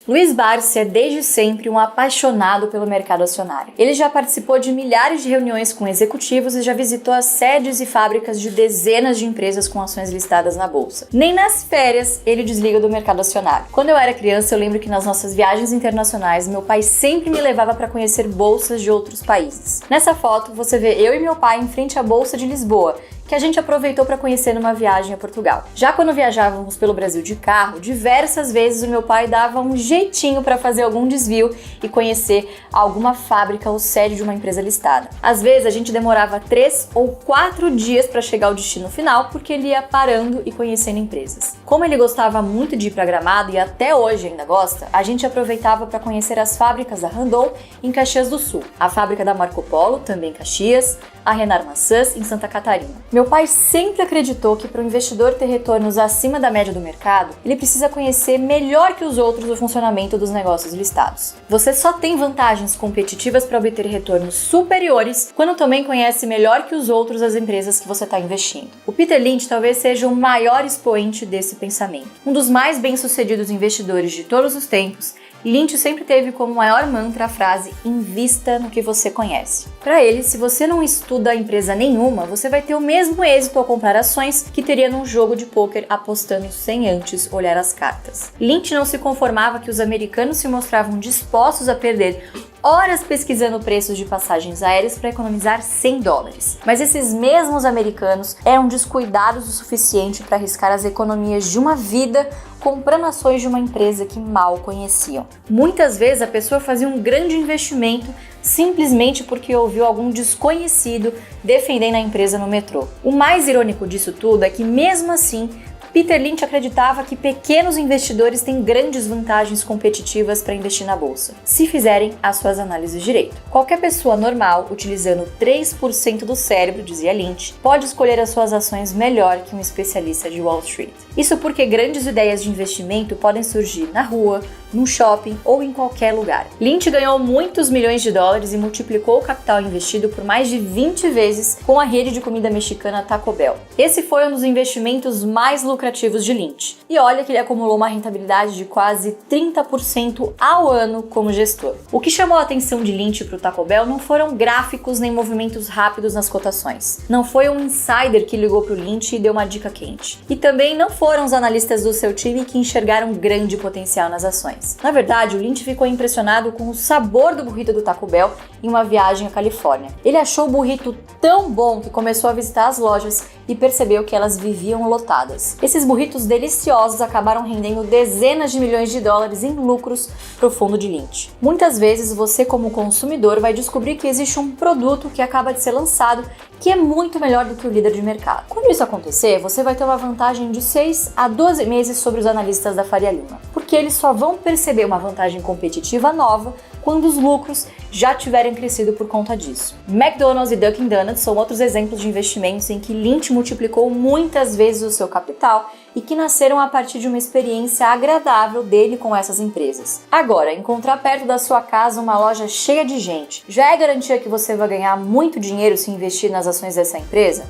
Luiz Barsi é desde sempre um apaixonado pelo mercado acionário. Ele já participou de milhares de reuniões com executivos e já visitou as sedes e fábricas de dezenas de empresas com ações listadas na bolsa. Nem nas férias ele desliga do mercado acionário. Quando eu era criança, eu lembro que nas nossas viagens internacionais, meu pai sempre me levava para conhecer bolsas de outros países. Nessa foto, você vê eu e meu pai em frente à Bolsa de Lisboa, que a gente aproveitou para conhecer numa viagem a Portugal. Já quando viajávamos pelo Brasil de carro, diversas vezes o meu pai dava um jeitinho para fazer algum desvio e conhecer alguma fábrica ou sede de uma empresa listada. Às vezes a gente demorava 3 ou 4 dias para chegar ao destino final, porque ele ia parando e conhecendo empresas. Como ele gostava muito de ir para Gramado e até hoje ainda gosta, a gente aproveitava para conhecer as fábricas da Randon em Caxias do Sul, a fábrica da Marco Polo, também em Caxias, a Renar Maçãs, em Santa Catarina. Meu pai sempre acreditou que para o investidor ter retornos acima da média do mercado, ele precisa conhecer melhor que os outros o funcionamento dos negócios listados. Você só tem vantagens competitivas para obter retornos superiores quando também conhece melhor que os outros as empresas que você está investindo. O Peter Lynch talvez seja o maior expoente desse pensamento. Um dos mais bem-sucedidos investidores de todos os tempos, Lynch sempre teve como maior mantra a frase "invista no que você conhece". Para ele, se você não estuda a empresa nenhuma, você vai ter o mesmo êxito ao comprar ações que teria num jogo de pôquer apostando sem antes olhar as cartas. Lynch não se conformava que os americanos se mostravam dispostos a perder horas pesquisando preços de passagens aéreas para economizar $100. Mas esses mesmos americanos eram descuidados o suficiente para arriscar as economias de uma vida comprando ações de uma empresa que mal conheciam. Muitas vezes a pessoa fazia um grande investimento simplesmente porque ouviu algum desconhecido defendendo a empresa no metrô. O mais irônico disso tudo é que, mesmo assim, Peter Lynch acreditava que pequenos investidores têm grandes vantagens competitivas para investir na bolsa, se fizerem as suas análises direito. Qualquer pessoa normal, utilizando 3% do cérebro, dizia Lynch, pode escolher as suas ações melhor que um especialista de Wall Street. Isso porque grandes ideias de investimento podem surgir na rua, num shopping ou em qualquer lugar. Lynch ganhou muitos milhões de dólares e multiplicou o capital investido por mais de 20 vezes com a rede de comida mexicana Taco Bell. Esse foi um dos investimentos mais lucrativos de Lynch. E olha que ele acumulou uma rentabilidade de quase 30% ao ano como gestor. O que chamou a atenção de Lynch para o Taco Bell não foram gráficos nem movimentos rápidos nas cotações. Não foi um insider que ligou para o Lynch e deu uma dica quente. E também não foram os analistas do seu time que enxergaram grande potencial nas ações. Na verdade, o Lynch ficou impressionado com o sabor do burrito do Taco Bell em uma viagem à Califórnia. Ele achou o burrito tão bom que começou a visitar as lojas e percebeu que elas viviam lotadas. Esses burritos deliciosos acabaram rendendo dezenas de milhões de dólares em lucros para o fundo de Lynch. Muitas vezes você, como consumidor, vai descobrir que existe um produto que acaba de ser lançado que é muito melhor do que o líder de mercado. Quando isso acontecer, você vai ter uma vantagem de 6 a 12 meses sobre os analistas da Faria Lima, porque eles só vão perceber uma vantagem competitiva nova quando os lucros já tiverem crescido por conta disso. McDonald's e Dunkin' Donuts são outros exemplos de investimentos em que Lynch multiplicou muitas vezes o seu capital e que nasceram a partir de uma experiência agradável dele com essas empresas. Agora, encontrar perto da sua casa uma loja cheia de gente já é garantia que você vai ganhar muito dinheiro se investir nas ações dessa empresa?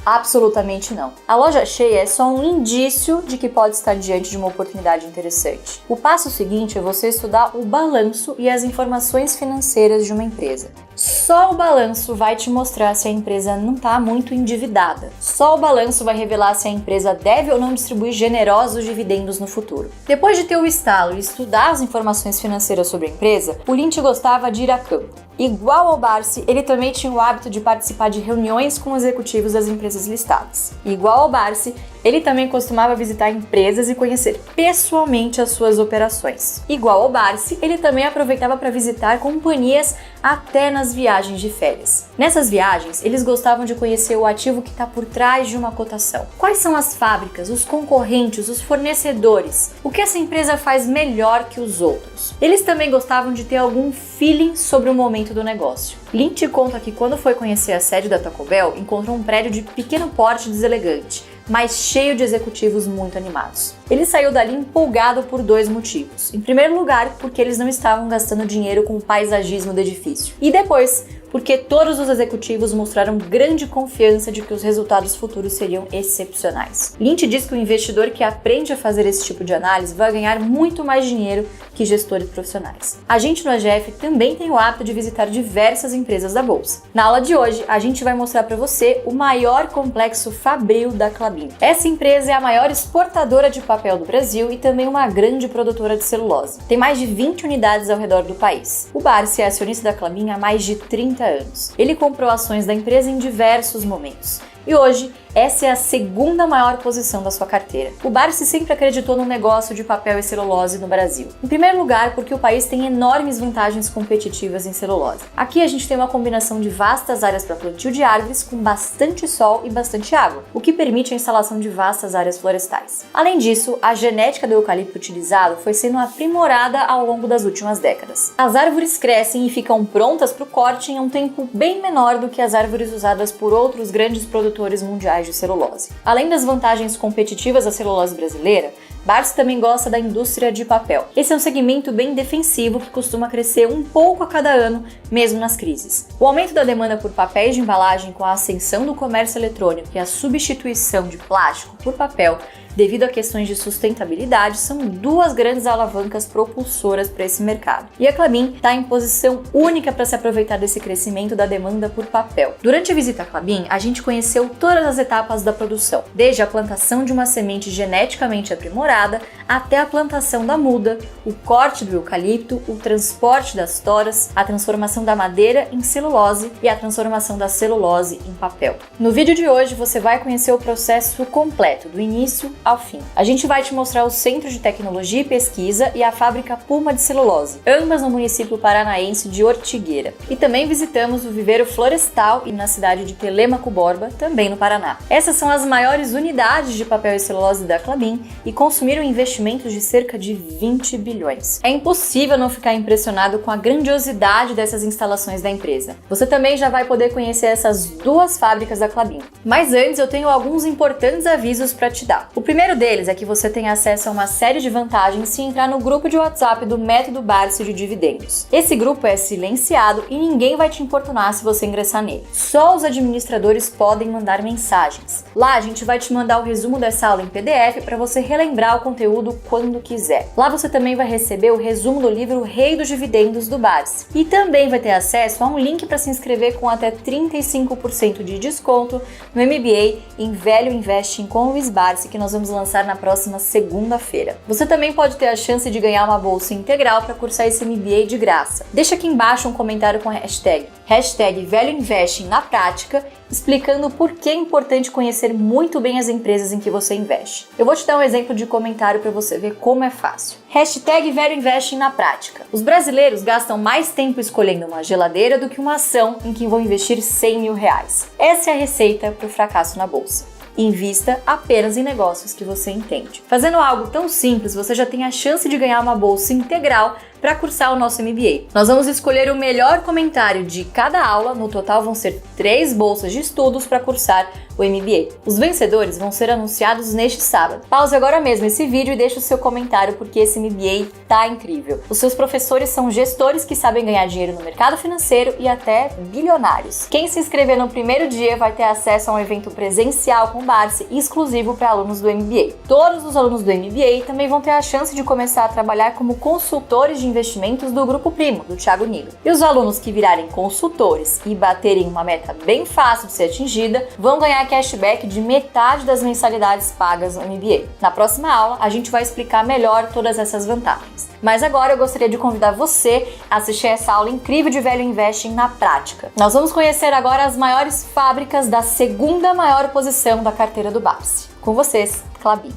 Absolutamente não. A loja cheia é só um indício de que pode estar diante de uma oportunidade interessante. O passo seguinte é você estudar o balanço e as informações financeiras de uma empresa. Só o balanço vai te mostrar se a empresa não está muito endividada. Só o balanço vai revelar se a empresa deve ou não distribuir generosos dividendos no futuro. Depois de ter o estalo e estudar as informações financeiras sobre a empresa, o Lynch gostava de ir a campo. Igual ao Barsi, ele também tinha o hábito de participar de reuniões com executivos das empresas listadas. Igual ao Barsi, ele também costumava visitar empresas e conhecer pessoalmente as suas operações. Igual ao Barsi, ele também aproveitava para visitar companhias até nas viagens de férias. Nessas viagens, eles gostavam de conhecer o ativo que está por trás de uma cotação. Quais são as fábricas, os concorrentes, os fornecedores? O que essa empresa faz melhor que os outros? Eles também gostavam de ter algum feeling sobre o momento do negócio. Lynch conta que quando foi conhecer a sede da Taco Bell, encontrou um prédio de pequeno porte deselegante, mas cheio de executivos muito animados. Ele saiu dali empolgado por 2 motivos. Em primeiro lugar, porque eles não estavam gastando dinheiro com o paisagismo do edifício. E depois, porque todos os executivos mostraram grande confiança de que os resultados futuros seriam excepcionais. Lynch diz que o investidor que aprende a fazer esse tipo de análise vai ganhar muito mais dinheiro que gestores profissionais. A gente no AGF também tem o hábito de visitar diversas empresas da bolsa. Na aula de hoje, a gente vai mostrar para você o maior complexo fabril da Klabin. Essa empresa é a maior exportadora de papel do Brasil e também uma grande produtora de celulose. Tem mais de 20 unidades ao redor do país. O Barsi é acionista da Klabin há mais de 30 anos. Ele comprou ações da empresa em diversos momentos. E hoje, essa é a segunda maior posição da sua carteira. O Barsi sempre acreditou no negócio de papel e celulose no Brasil. Em primeiro lugar, porque o país tem enormes vantagens competitivas em celulose. Aqui a gente tem uma combinação de vastas áreas para plantio de árvores com bastante sol e bastante água, o que permite a instalação de vastas áreas florestais. Além disso, a genética do eucalipto utilizado foi sendo aprimorada ao longo das últimas décadas. As árvores crescem e ficam prontas para o corte em um tempo bem menor do que as árvores usadas por outros grandes produtores mundiais de celulose. Além das vantagens competitivas da celulose brasileira, Barsi também gosta da indústria de papel. Esse é um segmento bem defensivo que costuma crescer um pouco a cada ano, mesmo nas crises. O aumento da demanda por papéis de embalagem com a ascensão do comércio eletrônico e a substituição de plástico por papel devido a questões de sustentabilidade, são duas grandes alavancas propulsoras para esse mercado. E a Klabin está em posição única para se aproveitar desse crescimento da demanda por papel. Durante a visita à Klabin, a gente conheceu todas as etapas da produção, desde a plantação de uma semente geneticamente aprimorada até a plantação da muda, o corte do eucalipto, o transporte das toras, a transformação da madeira em celulose e a transformação da celulose em papel. No vídeo de hoje você vai conhecer o processo completo, do início ao fim. A gente vai te mostrar o Centro de Tecnologia e Pesquisa e a fábrica Puma de Celulose, ambas no município paranaense de Ortigueira. E também visitamos o viveiro florestal e na cidade de Telêmaco Borba, também no Paraná. Essas são as maiores unidades de papel e celulose da Klabin e consumiram investimentos de cerca de 20 bilhões. É impossível não ficar impressionado com a grandiosidade dessas instalações da empresa. Você também já vai poder conhecer essas duas fábricas da Klabin. Mas antes eu tenho alguns importantes avisos para te dar. O primeiro deles é que você tem acesso a uma série de vantagens se entrar no grupo de WhatsApp do Método Barsi de Dividendos. Esse grupo é silenciado e ninguém vai te importunar se você ingressar nele. Só os administradores podem mandar mensagens. Lá a gente vai te mandar o resumo dessa aula em PDF para você relembrar o conteúdo quando quiser. Lá você também vai receber o resumo do livro Rei dos Dividendos do Barsi. E também vai ter acesso a um link para se inscrever com até 35% de desconto no MBA em Velho Investing com Luiz Barsi, que nós vamos lançar na próxima segunda-feira. Você também pode ter a chance de ganhar uma bolsa integral para cursar esse MBA de graça. Deixa aqui embaixo um comentário com a hashtag Velho Investing na prática, explicando por que é importante conhecer muito bem as empresas em que você investe. Eu vou te dar um exemplo de comentário para você ver como é fácil. Hashtag Velho Investing na prática. Os brasileiros gastam mais tempo escolhendo uma geladeira do que uma ação em que vão investir 100 mil reais. Essa é a receita para o fracasso na bolsa. Invista apenas em negócios que você entende. Fazendo algo tão simples, você já tem a chance de ganhar uma bolsa integral para cursar o nosso MBA. Nós vamos escolher o melhor comentário de cada aula, no total vão ser 3 bolsas de estudos para cursar o MBA. Os vencedores vão ser anunciados neste sábado. Pause agora mesmo esse vídeo e deixe o seu comentário porque esse MBA tá incrível. Os seus professores são gestores que sabem ganhar dinheiro no mercado financeiro e até bilionários. Quem se inscrever no primeiro dia vai ter acesso a um evento presencial com Barsi exclusivo para alunos do MBA. Todos os alunos do MBA também vão ter a chance de começar a trabalhar como consultores de investimentos do Grupo Primo, do Thiago Nigro. E os alunos que virarem consultores e baterem uma meta bem fácil de ser atingida, vão ganhar cashback de metade das mensalidades pagas no MBA. Na próxima aula, a gente vai explicar melhor todas essas vantagens. Mas agora eu gostaria de convidar você a assistir essa aula incrível de Velho Investing na prática. Nós vamos conhecer agora as maiores fábricas da segunda maior posição da carteira do Barsi. Com vocês, Klabin.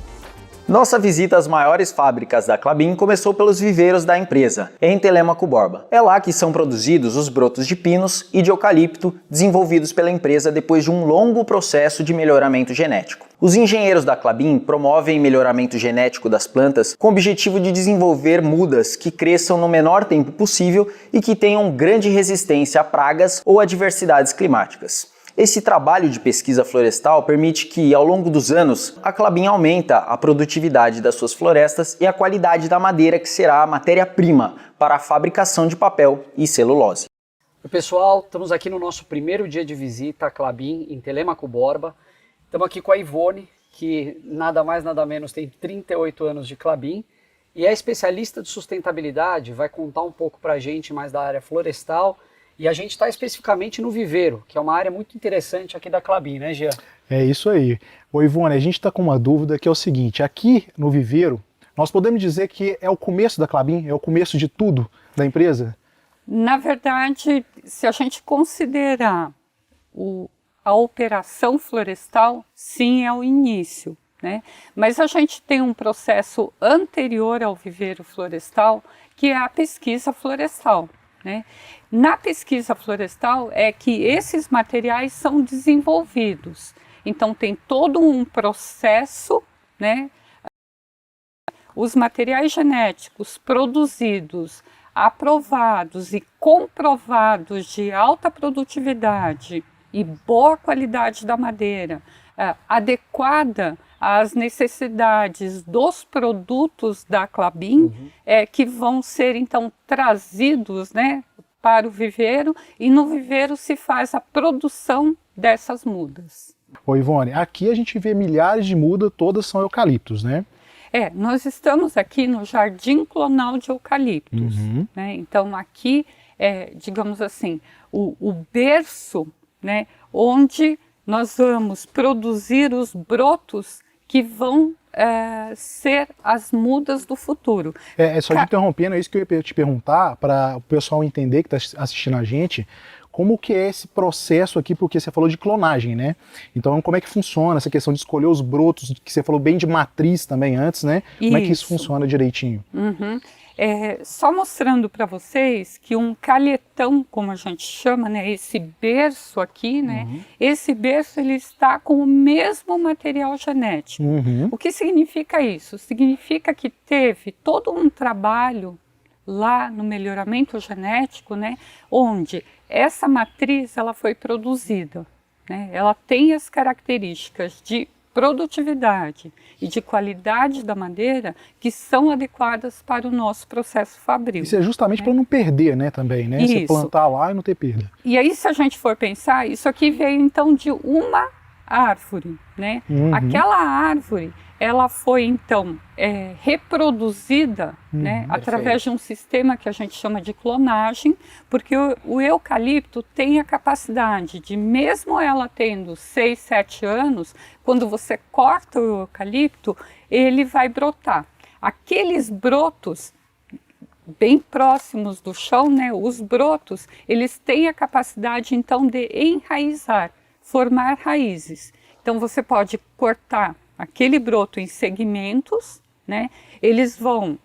Nossa visita às maiores fábricas da Klabin começou pelos viveiros da empresa, em Telêmaco Borba. É lá que são produzidos os brotos de pinos e de eucalipto desenvolvidos pela empresa depois de um longo processo de melhoramento genético. Os engenheiros da Klabin promovem melhoramento genético das plantas com o objetivo de desenvolver mudas que cresçam no menor tempo possível e que tenham grande resistência a pragas ou adversidades climáticas. Esse trabalho de pesquisa florestal permite que, ao longo dos anos, a Klabin aumenta a produtividade das suas florestas e a qualidade da madeira que será a matéria-prima para a fabricação de papel e celulose. Oi, pessoal, estamos aqui no nosso primeiro dia de visita à Klabin, em Telêmaco Borba. Estamos aqui com a Ivone, que nada mais nada menos tem 38 anos de Klabin e é especialista de sustentabilidade, vai contar um pouco para a gente mais da área florestal. E a gente está especificamente no viveiro, que é uma área muito interessante aqui da Klabin, né, Jean? É isso aí. Ô Ivone, a gente está com uma dúvida que é o seguinte, aqui no viveiro, nós podemos dizer que é o começo da Klabin, é o começo de tudo da empresa? Na verdade, se a gente considerar a operação florestal, sim, é o início, né? Mas a gente tem um processo anterior ao viveiro florestal, que é a pesquisa florestal, né? Na pesquisa florestal é que esses materiais são desenvolvidos. Então tem todo um processo, né? Os materiais genéticos produzidos, aprovados e comprovados de alta produtividade e boa qualidade da madeira, adequada às necessidades dos produtos da Klabin, que vão ser então trazidos, né, para o viveiro, e no viveiro se faz a produção dessas mudas. Ô Ivone, aqui a gente vê milhares de mudas, todas são eucaliptos, né? Nós estamos aqui no Jardim Clonal de Eucaliptos, né? Então aqui é, digamos assim, o berço, né, onde nós vamos produzir os brotos que vão ser as mudas do futuro. Só te interrompendo, é isso que eu ia te perguntar, para o pessoal entender que está assistindo a gente, como que é esse processo aqui, porque você falou de clonagem, né? Então, como é que funciona essa questão de escolher os brotos, que você falou bem de matriz também antes, né? Como é que isso funciona direitinho? Só mostrando para vocês que um calhetão, como a gente chama, né? Esse berço aqui, né? Esse berço, ele está com o mesmo material genético. O que significa isso? Significa que teve todo um trabalho lá no melhoramento genético, né, onde essa matriz ela foi produzida, né, ela tem as características de produtividade e de qualidade da madeira que são adequadas para o nosso processo fabril. Isso é justamente para não perder, né, também, né? Isso. Você plantar lá e não ter perda. E aí, se a gente for pensar, isso aqui veio então de uma árvore, né? Aquela árvore, ela foi então reproduzida, né, através de um sistema que a gente chama de clonagem, porque o eucalipto tem a capacidade de, mesmo ela tendo 6, 7 anos, quando você corta o eucalipto, ele vai brotar. Aqueles brotos bem próximos do chão, né, os brotos, eles têm a capacidade então de enraizar, formar raízes. Então você pode cortar aquele broto em segmentos, né? Eles vão,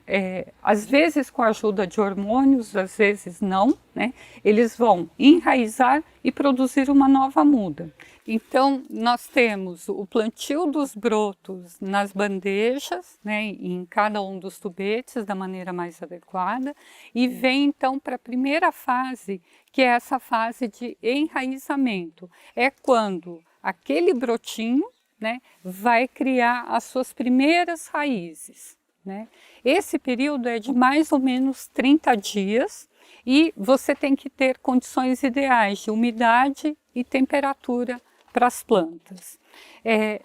às vezes com a ajuda de hormônios, às vezes não, né? Eles vão enraizar e produzir uma nova muda. Então nós temos o plantio dos brotos nas bandejas, né? Em cada um dos tubetes da maneira mais adequada, e vem então para a primeira fase, que é essa fase de enraizamento. É quando aquele brotinho, né, vai criar as suas primeiras raízes, né? Esse período é de mais ou menos 30 dias e você tem que ter condições ideais de umidade e temperatura para as plantas.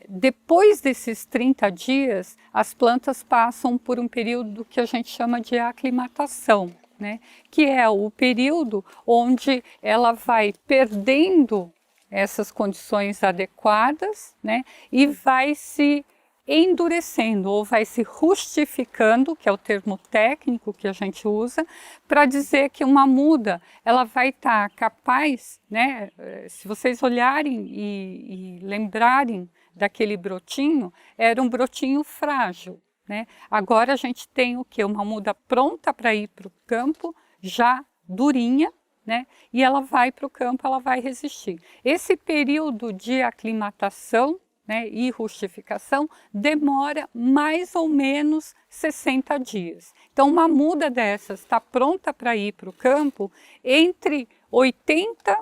Depois desses 30 dias, as plantas passam por um período que a gente chama de aclimatação, né, que é o período onde ela vai perdendo essas condições adequadas, né, e vai se endurecendo ou vai se rustificando, que é o termo técnico que a gente usa, para dizer que uma muda ela vai estar capaz, né, se vocês olharem e lembrarem daquele brotinho, era um brotinho frágil, né? Agora a gente tem o que? Uma muda pronta para ir para o campo, já durinha, né? E ela vai para o campo, ela vai resistir. Esse período de aclimatação, né, e rustificação demora mais ou menos 60 dias. Então uma muda dessas está pronta para ir para o campo entre 80,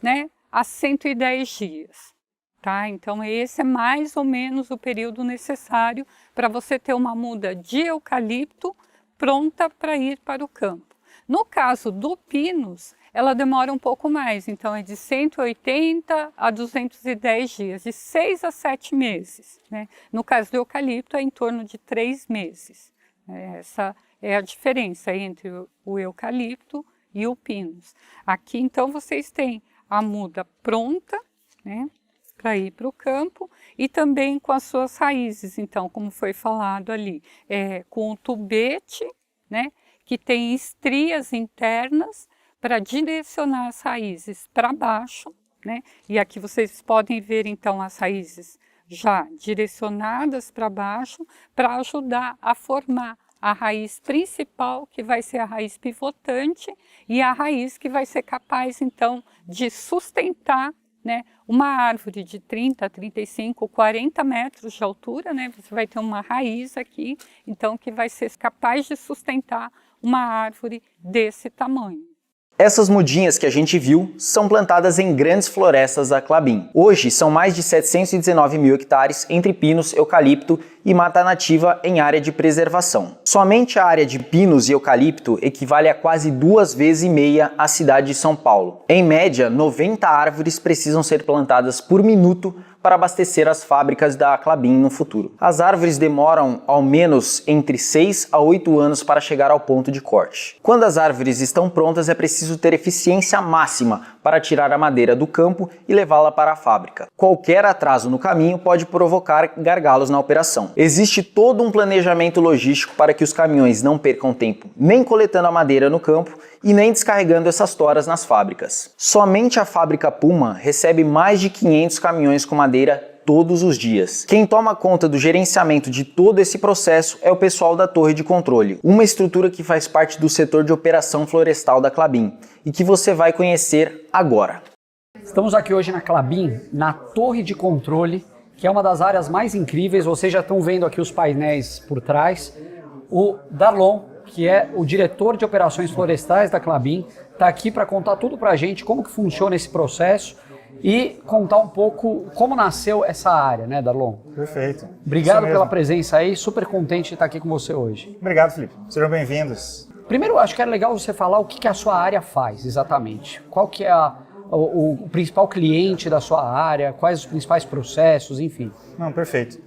né, a 110 dias. Tá? Então esse é mais ou menos o período necessário para você ter uma muda de eucalipto pronta para ir para o campo. No caso do Pinus, ela demora um pouco mais, então é de 180 a 210 dias, de 6 a 7 meses. Né? No caso do eucalipto, é em torno de 3 meses. Essa é a diferença entre o eucalipto e o Pinus. Aqui, então, vocês têm a muda pronta, né, para ir para o campo, e também com as suas raízes, então, como foi falado ali, com o tubete, né, que tem estrias internas para direcionar as raízes para baixo, né, e aqui vocês podem ver, então, as raízes já direcionadas para baixo, para ajudar a formar a raiz principal, que vai ser a raiz pivotante, e a raiz que vai ser capaz, então, de sustentar, né, uma árvore de 30, 35, 40 metros de altura, né, você vai ter uma raiz aqui, então, que vai ser capaz de sustentar uma árvore desse tamanho. Essas mudinhas que a gente viu são plantadas em grandes florestas da Klabin. Hoje são mais de 719 mil hectares entre pinos, eucalipto e mata nativa em área de preservação. Somente a área de pinos e eucalipto equivale a quase 2,5 vezes a cidade de São Paulo. Em média, 90 árvores precisam ser plantadas por minuto para abastecer as fábricas da Klabin no futuro. As árvores demoram ao menos entre 6 a 8 anos para chegar ao ponto de corte. Quando as árvores estão prontas, é preciso ter eficiência máxima para tirar a madeira do campo e levá-la para a fábrica. Qualquer atraso no caminho pode provocar gargalos na operação. Existe todo um planejamento logístico para que os caminhões não percam tempo nem coletando a madeira no campo e nem descarregando essas toras nas fábricas. Somente a fábrica Puma recebe mais de 500 caminhões com madeira todos os dias. Quem toma conta do gerenciamento de todo esse processo é o pessoal da Torre de Controle, uma estrutura que faz parte do setor de operação florestal da Klabin e que você vai conhecer agora. Estamos aqui hoje na Klabin, na Torre de Controle, que é uma das áreas mais incríveis. Vocês já estão vendo aqui os painéis por trás. O Darlon, que é o diretor de operações florestais da Klabin, está aqui para contar tudo para a gente, como que funciona esse processo e contar um pouco como nasceu essa área, né, Darlon? Perfeito. Obrigado pela presença aí, super contente de estar aqui com você hoje. Obrigado, Felipe. Sejam bem-vindos. Primeiro, acho que é legal você falar o que a sua área faz exatamente. Qual que é o principal cliente da sua área, quais os principais processos, enfim. Não, perfeito.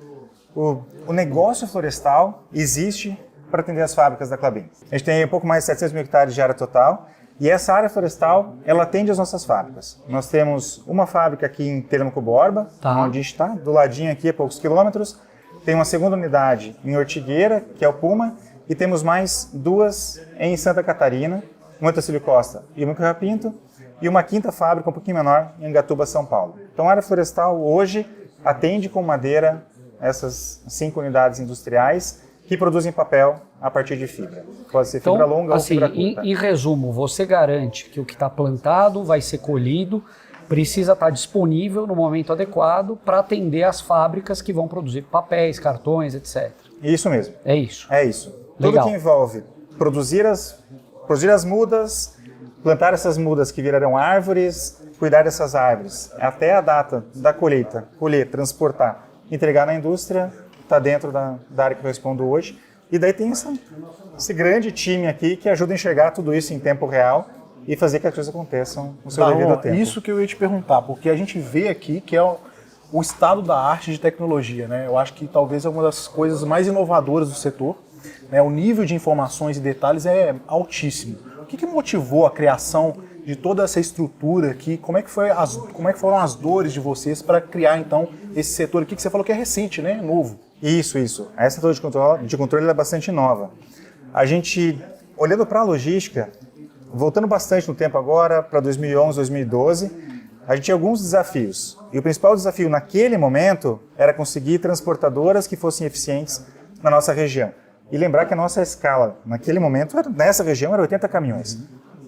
O negócio florestal existe para atender as fábricas da Klabin. A gente tem um pouco mais de 700 mil hectares de área total e essa área florestal, ela atende as nossas fábricas. Nós temos uma fábrica aqui em Telêmaco Borba, onde a gente está, do ladinho aqui, a poucos quilômetros. Tem uma segunda unidade em Ortigueira, que é o Puma, e temos mais 2 em Santa Catarina, uma em Tacílio Costa e uma em Rio Pinto, e uma quinta fábrica um pouquinho menor em Angatuba, São Paulo. Então a área florestal hoje atende com madeira essas 5 unidades industriais que produzem papel a partir de fibra. Pode ser fibra longa ou fibra curta. Em resumo, você garante que o que está plantado vai ser colhido, precisa estar disponível no momento adequado para atender as fábricas que vão produzir papéis, cartões, etc. Isso mesmo. É isso. É isso. Legal. Tudo que envolve produzir as mudas, plantar essas mudas que virarão árvores, cuidar dessas árvores, até a data da colheita, colher, transportar, entregar na indústria, está dentro da área que eu respondo hoje. E daí tem esse grande time aqui que ajuda a enxergar tudo isso em tempo real e fazer que as coisas aconteçam no seu devido tempo. Isso que eu ia te perguntar, porque a gente vê aqui que é o estado da arte de tecnologia, né? Eu acho que talvez é uma das coisas mais inovadoras do setor, né? O nível de informações e detalhes é altíssimo. O que motivou a criação de toda essa estrutura aqui? Como é que foram as dores de vocês para criar então esse setor aqui que você falou que é recente, né? Novo. Isso. Essa torre de controle é bastante nova. A gente, olhando para a logística, voltando bastante no tempo agora, para 2011, 2012, a gente tinha alguns desafios. E o principal desafio naquele momento era conseguir transportadoras que fossem eficientes na nossa região. E lembrar que a nossa escala, naquele momento, nessa região, era 80 caminhões.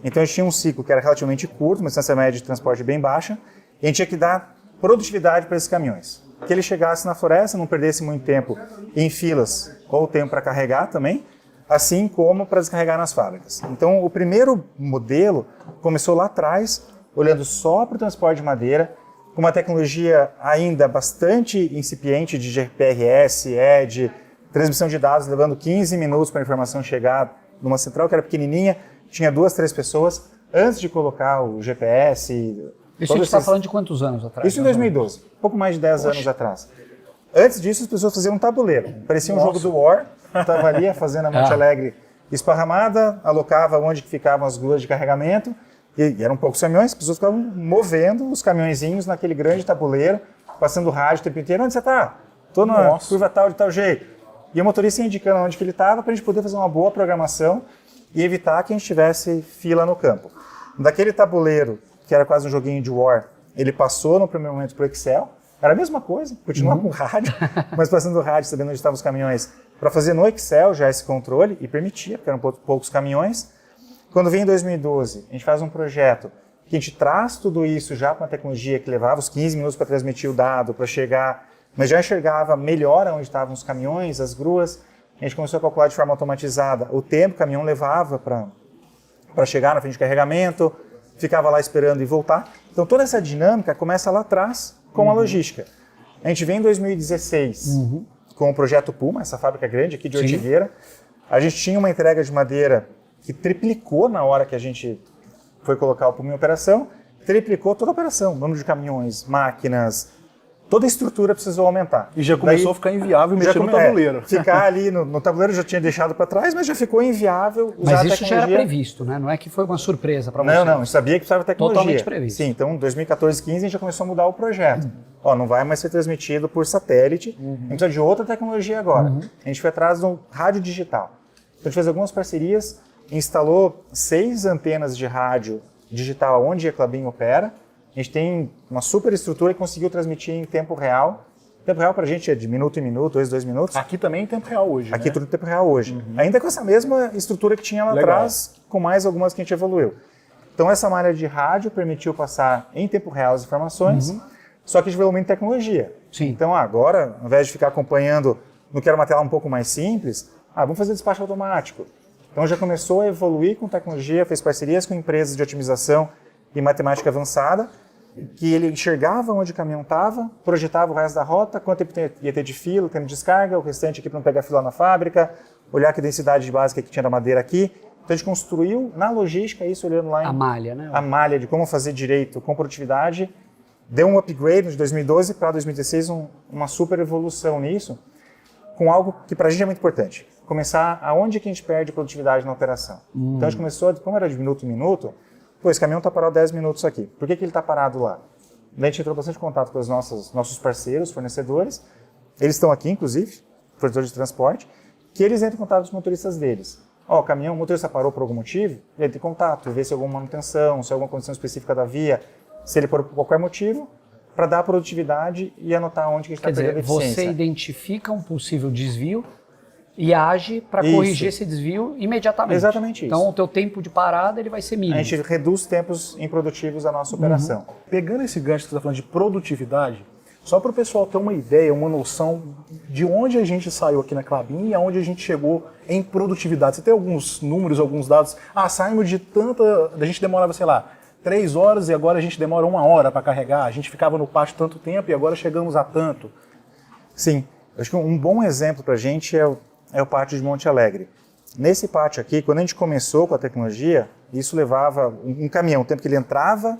Então a gente tinha um ciclo que era relativamente curto, uma distância média de transporte bem baixa, e a gente tinha que dar produtividade para esses caminhões. Que ele chegasse na floresta, não perdesse muito tempo em filas ou tempo para carregar também, assim como para descarregar nas fábricas. Então o primeiro modelo começou lá atrás, olhando só para o transporte de madeira, com uma tecnologia ainda bastante incipiente de GPRS, ED, transmissão de dados levando 15 minutos para a informação chegar numa central que era pequenininha, tinha 2, 3 pessoas, antes de colocar o GPS. Isso a gente está falando de quantos anos atrás? Isso em 2012, pouco mais de 10 anos atrás. Antes disso, as pessoas faziam um tabuleiro. Parecia um jogo do War, estava ali fazendo a Monte Alegre esparramada, alocava onde que ficavam as gruas de carregamento, e eram poucos caminhões, as pessoas ficavam movendo os caminhõezinhos naquele grande tabuleiro, passando rádio o tempo inteiro. Onde você está? Estou na curva tal, de tal jeito. E o motorista ia indicando onde que ele estava para a gente poder fazer uma boa programação e evitar que a gente tivesse fila no campo. Daquele tabuleiro, que era quase um joguinho de War, ele passou no primeiro momento para o Excel. Era a mesma coisa, continuava com rádio, mas passando o rádio, sabendo onde estavam os caminhões, para fazer no Excel já esse controle, e permitia, porque eram poucos caminhões. Quando vem em 2012, a gente faz um projeto que a gente traz tudo isso já com a tecnologia que levava os 15 minutos para transmitir o dado, para chegar, mas já enxergava melhor onde estavam os caminhões, as gruas. A gente começou a calcular de forma automatizada o tempo que o caminhão levava para chegar na frente de carregamento, ficava lá esperando e voltar. Então toda essa dinâmica começa lá atrás com a logística. A gente vem em 2016 com o projeto Puma, essa fábrica grande aqui de Ortigueira. A gente tinha uma entrega de madeira que triplicou na hora que a gente foi colocar o Puma em operação, triplicou toda a operação, número de caminhões, máquinas, toda a estrutura precisou aumentar. E já começou a ficar inviável mexer no tabuleiro. Ficar ali no tabuleiro já tinha deixado para trás, mas já ficou inviável usar a tecnologia. Mas isso já era previsto, né? Não é que foi uma surpresa para você. Não, a gente sabia que precisava de tecnologia. Totalmente previsto. Sim, então em 2014, 15 a gente já começou a mudar o projeto. Não vai mais ser transmitido por satélite, a gente precisa de outra tecnologia agora. A gente foi atrás do rádio digital. Então a gente fez algumas parcerias, instalou 6 antenas de rádio digital onde a Klabin opera. A gente tem uma super estrutura e conseguiu transmitir em tempo real. Tempo real para a gente é de minuto em minuto, 2 minutos. Aqui também em tempo real hoje, Aqui tudo em tempo real hoje. Ainda com essa mesma estrutura que tinha lá atrás, com mais algumas que a gente evoluiu. Então essa malha de rádio permitiu passar em tempo real as informações, só que desenvolvimento de tecnologia. Sim. Então agora, ao invés de ficar acompanhando no que era uma tela um pouco mais simples, vamos fazer despacho automático. Então já começou a evoluir com tecnologia, fez parcerias com empresas de otimização e matemática avançada, que ele enxergava onde o caminhão estava, projetava o resto da rota, quanto tempo ia ter de fila, tempo de descarga, o restante aqui para não pegar fila na fábrica, olhar que densidade básica que tinha da madeira aqui. Então a gente construiu na logística isso, olhando lá a malha, né? A malha de como fazer direito com produtividade. Deu um upgrade de 2012 para 2016, uma super evolução nisso, com algo que para a gente é muito importante. Começar aonde que a gente perde produtividade na operação. Então a gente começou, como era de minuto em minuto, esse caminhão está parado 10 minutos aqui. Por que ele está parado lá? Daí a gente entrou bastante contato com os nossos parceiros, fornecedores. Eles estão aqui, inclusive, fornecedores de transporte, que eles entram em contato com os motoristas deles. O caminhão, o motorista parou por algum motivo, ele entra em contato, vê se há alguma manutenção, se há alguma condição específica da via, se ele parou por qualquer motivo, para dar produtividade e anotar onde que a gente está perdendo eficiência. Você identifica um possível desvio e age para corrigir esse desvio imediatamente. Exatamente isso. Então o teu tempo de parada ele vai ser mínimo. A gente reduz tempos improdutivos da nossa operação. Pegando esse gancho que você está falando de produtividade, só para o pessoal ter uma ideia, uma noção de onde a gente saiu aqui na Klabin e aonde a gente chegou em produtividade. Você tem alguns números, alguns dados? Saímos de tanta... A gente demorava, 3 horas e agora a gente demora 1 hora para carregar. A gente ficava no pátio tanto tempo e agora chegamos a tanto. Sim. Acho que um bom exemplo para a gente é o pátio de Monte Alegre. Nesse pátio aqui, quando a gente começou com a tecnologia, isso levava um caminhão, o tempo que ele entrava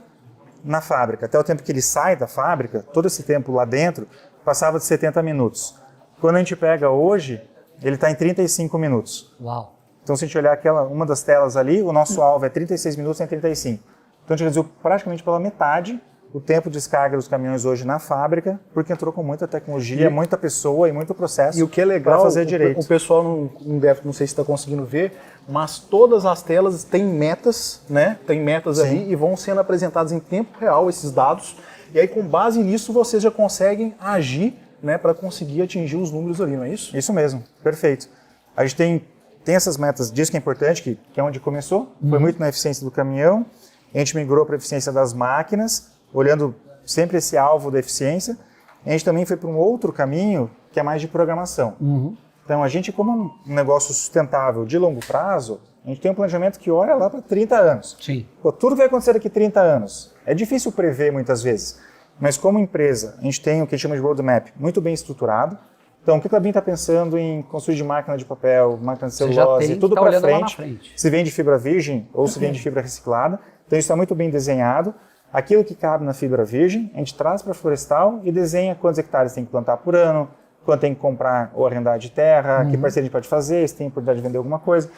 na fábrica, até o tempo que ele sai da fábrica, todo esse tempo lá dentro, passava de 70 minutos. Quando a gente pega hoje, ele está em 35 minutos. Uau! Então, se a gente olhar uma das telas ali, o nosso alvo é 36 minutos em 35. Então, a gente reduziu praticamente pela metade o tempo de descarga dos caminhões hoje na fábrica, porque entrou com muita tecnologia, muita pessoa e muito processo. E o que é legal, para fazer direito. O pessoal não sei se está conseguindo ver, mas todas as telas têm metas, né? Tem metas ali e vão sendo apresentadas em tempo real esses dados. E aí, com base nisso, vocês já conseguem agir, né, para conseguir atingir os números ali, não é isso? Isso mesmo, perfeito. A gente tem essas metas, disso que é importante, que é onde começou, foi muito na eficiência do caminhão, a gente migrou para a eficiência das máquinas, olhando sempre esse alvo da eficiência. A gente também foi para um outro caminho, que é mais de programação. Então, a gente, como um negócio sustentável de longo prazo, a gente tem um planejamento que olha lá para 30 anos. Sim. Tudo vai acontecer daqui a 30 anos. É difícil prever muitas vezes, mas como empresa, a gente tem o que a gente chama de roadmap muito bem estruturado. Então, o que a Klabin está pensando em construir de máquina de papel, máquina de Você já celulose, tem, tudo tá para olhando lá na frente, frente. se vende fibra virgem ou se vende fibra reciclada. Então, isso está muito bem desenhado. Aquilo que cabe na fibra virgem, a gente traz para a florestal e desenha quantos hectares tem que plantar por ano, quanto tem que comprar ou arrendar de terra, que parceria a gente pode fazer, se tem oportunidade de vender alguma coisa.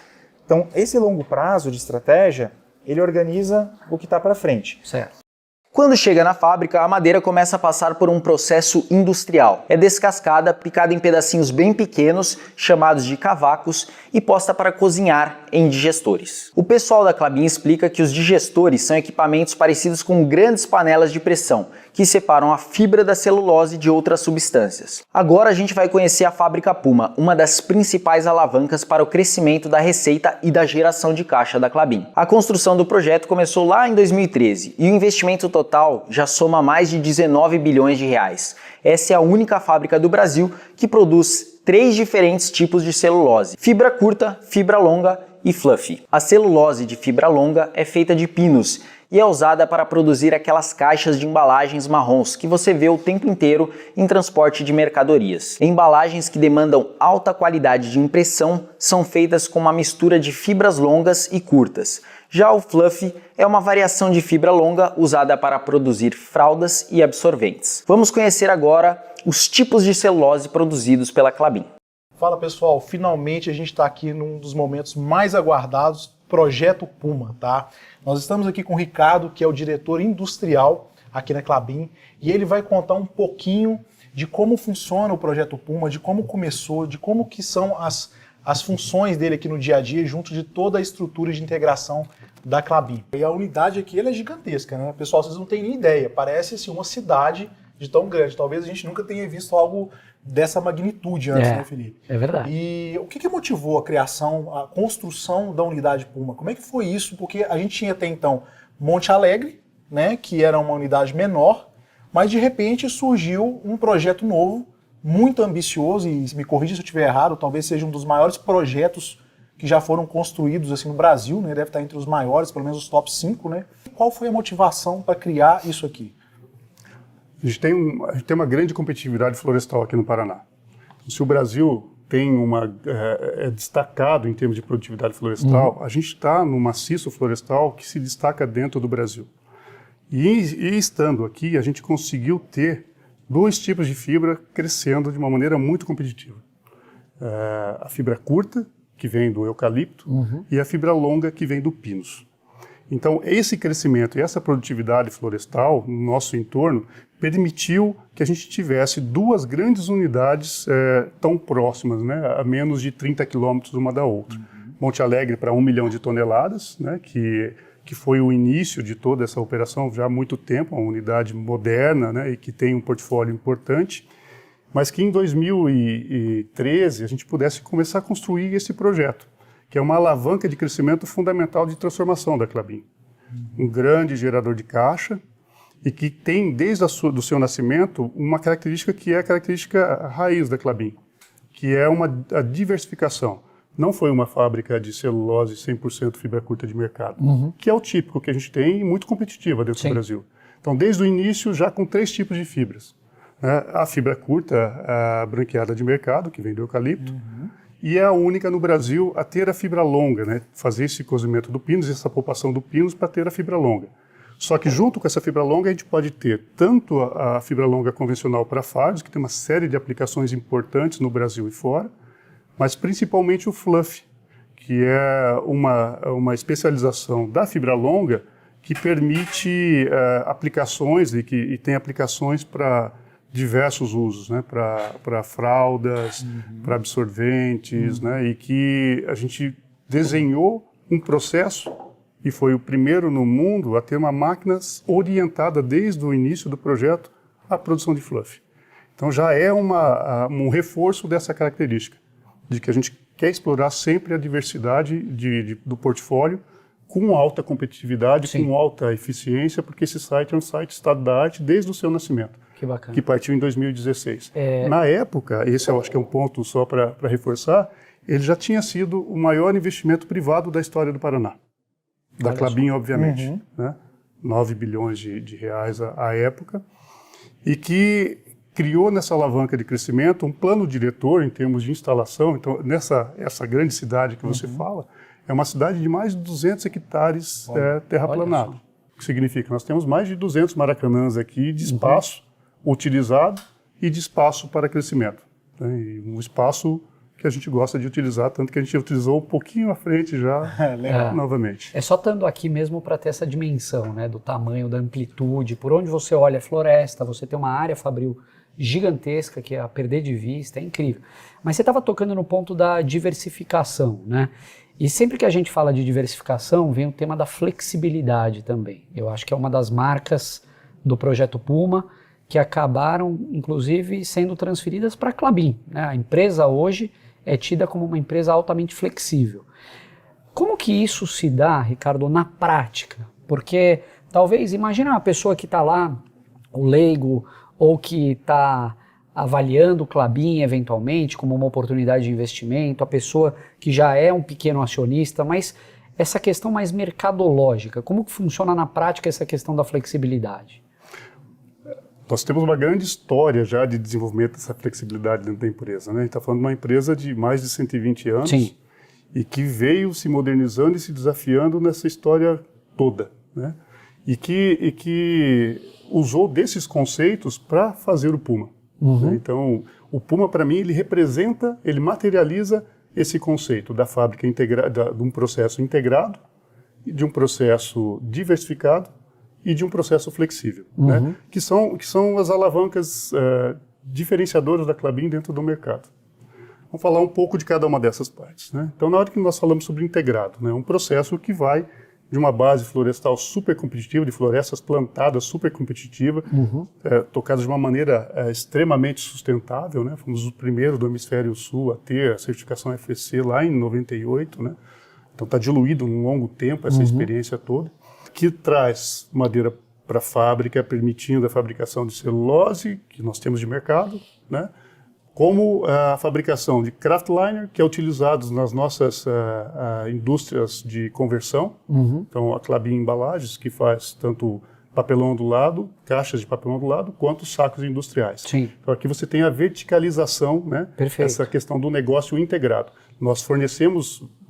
Então, esse longo prazo de estratégia, ele organiza o que está para frente. Certo. Quando chega na fábrica, a madeira começa a passar por um processo industrial. É descascada, picada em pedacinhos bem pequenos, chamados de cavacos, e posta para cozinhar em digestores. O pessoal da Klabin explica que os digestores são equipamentos parecidos com grandes panelas de pressão, que separam a fibra da celulose de outras substâncias. Agora a gente vai conhecer a Fábrica Puma, uma das principais alavancas para o crescimento da receita e da geração de caixa da Klabin. A construção do projeto começou lá em 2013 e o investimento total já soma mais de 19 bilhões de reais. Essa é a única fábrica do Brasil que produz 3 diferentes tipos de celulose: fibra curta, fibra longa e fluffy. A celulose de fibra longa é feita de pinos e é usada para produzir aquelas caixas de embalagens marrons que você vê o tempo inteiro em transporte de mercadorias. Embalagens que demandam alta qualidade de impressão são feitas com uma mistura de fibras longas e curtas. Já o fluffy é uma variação de fibra longa usada para produzir fraldas e absorventes. Vamos conhecer agora os tipos de celulose produzidos pela Klabin. Fala pessoal, finalmente a gente está aqui num dos momentos mais aguardados, Projeto Puma, tá? Nós estamos aqui com o Ricardo, que é o diretor industrial aqui na Klabin, e ele vai contar um pouquinho de como funciona o Projeto Puma, de como começou, de como que são as funções dele aqui no dia a dia, junto de toda a estrutura de integração da Klabin. E a unidade aqui ela é gigantesca, né? Pessoal, vocês não têm nem ideia, parece assim, uma cidade de tão grande. Talvez a gente nunca tenha visto algo dessa magnitude antes, né, Felipe? É verdade. E o que motivou a criação, a construção da unidade Puma? Como é que foi isso? Porque a gente tinha até então Monte Alegre, né, que era uma unidade menor, mas de repente surgiu um projeto novo, muito ambicioso, e me corrija se eu estiver errado, talvez seja um dos maiores projetos que já foram construídos assim no Brasil, né? Deve estar entre os maiores, pelo menos os top 5, né? Qual foi a motivação para criar isso aqui? A gente tem uma grande competitividade florestal aqui no Paraná. Se o Brasil tem é destacado em termos de produtividade florestal, a gente está num maciço florestal que se destaca dentro do Brasil. E estando aqui, a gente conseguiu ter 2 tipos de fibra crescendo de uma maneira muito competitiva. A fibra curta, que vem do eucalipto, e a fibra longa, que vem do pinus. Então, esse crescimento e essa produtividade florestal no nosso entorno permitiu que a gente tivesse 2 grandes unidades tão próximas, né, a menos de 30 quilômetros uma da outra. Monte Alegre para 1 milhão de toneladas, né, que foi o início de toda essa operação já há muito tempo, uma unidade moderna, né, e que tem um portfólio importante, mas que em 2013 a gente pudesse começar a construir esse projeto, que é uma alavanca de crescimento fundamental de transformação da Klabin. Um grande gerador de caixa e que tem, desde do seu nascimento, uma característica que é a característica raiz da Klabin, que é a diversificação. Não foi uma fábrica de celulose 100% fibra curta de mercado, que é o típico que a gente tem e muito competitiva dentro do Brasil. Então, desde o início, já com 3 tipos de fibras. A fibra curta, a branqueada de mercado, que vem do eucalipto, e é a única no Brasil a ter a fibra longa, né? Fazer esse cozimento do pinus, essa poupação do pinus para ter a fibra longa. Só que junto com essa fibra longa a gente pode ter tanto a fibra longa convencional para fardos, que tem uma série de aplicações importantes no Brasil e fora, mas principalmente o fluff, que é uma especialização da fibra longa que permite aplicações e tem aplicações para diversos usos, né, para fraldas, para absorventes, né, e que a gente desenhou um processo e foi o primeiro no mundo a ter uma máquina orientada desde o início do projeto à produção de fluff. Então já é um reforço dessa característica, de que a gente quer explorar sempre a diversidade do portfólio com alta competitividade, com alta eficiência, porque esse site é um site estado-da-arte desde o seu nascimento. Que bacana. Que partiu em 2016. Na época, esse eu acho que é um ponto só para reforçar, ele já tinha sido o maior investimento privado da história do Paraná. Da Klabin, obviamente. Né? 9 bilhões de reais à época. E que criou nessa alavanca de crescimento um plano diretor em termos de instalação. Então, essa grande cidade que você fala, é uma cidade de mais de 200 hectares terraplanado. O que significa? Nós temos mais de 200 maracanãs aqui de espaço utilizado e de espaço para crescimento. Né? E um espaço que a gente gosta de utilizar, tanto que a gente utilizou um pouquinho à frente já novamente. É só estando aqui mesmo para ter essa dimensão, né, do tamanho, da amplitude, por onde você olha é floresta, você tem uma área fabril gigantesca que é a perder de vista, é incrível. Mas você estava tocando no ponto da diversificação, né? E sempre que a gente fala de diversificação, vem o tema da flexibilidade também. Eu acho que é uma das marcas do Projeto Puma que acabaram, inclusive, sendo transferidas para a Klabin, né? A empresa hoje é tida como uma empresa altamente flexível. Como que isso se dá, Ricardo, na prática? Porque talvez, imagina uma pessoa que está lá, o leigo, ou que está avaliando o Klabin eventualmente como uma oportunidade de investimento, a pessoa que já é um pequeno acionista, mas essa questão mais mercadológica, como que funciona na prática essa questão da flexibilidade? Nós temos uma grande história já de desenvolvimento dessa flexibilidade dentro da empresa, né? A gente está falando de uma empresa de mais de 120 anos. Sim. E que veio se modernizando e se desafiando nessa história toda, né? E que usou desses conceitos para fazer o Puma. Né? Então, o Puma, para mim, ele materializa esse conceito da fábrica integrada, de um processo integrado, de um processo diversificado e de um processo flexível, né? que são as alavancas diferenciadoras da Klabin dentro do mercado. Vamos falar um pouco de cada uma dessas partes, né? Então, na hora que nós falamos sobre integrado, né, um processo que vai de uma base florestal super competitiva, de florestas plantadas super competitiva, tocadas de uma maneira extremamente sustentável, né? Fomos os primeiros do hemisfério sul a ter a certificação FSC lá em 98, né? Então está diluído num longo tempo essa experiência toda, que traz madeira para a fábrica, permitindo a fabricação de celulose, que nós temos de mercado, né? Como a fabricação de kraftliner, que é utilizado nas nossas indústrias de conversão. Então, a Klabin Embalagens, que faz tanto papelão ondulado, caixas de papelão ondulado, quanto sacos industriais. Sim. Então, aqui você tem a verticalização, né? Perfeito. Essa questão do negócio integrado. Nós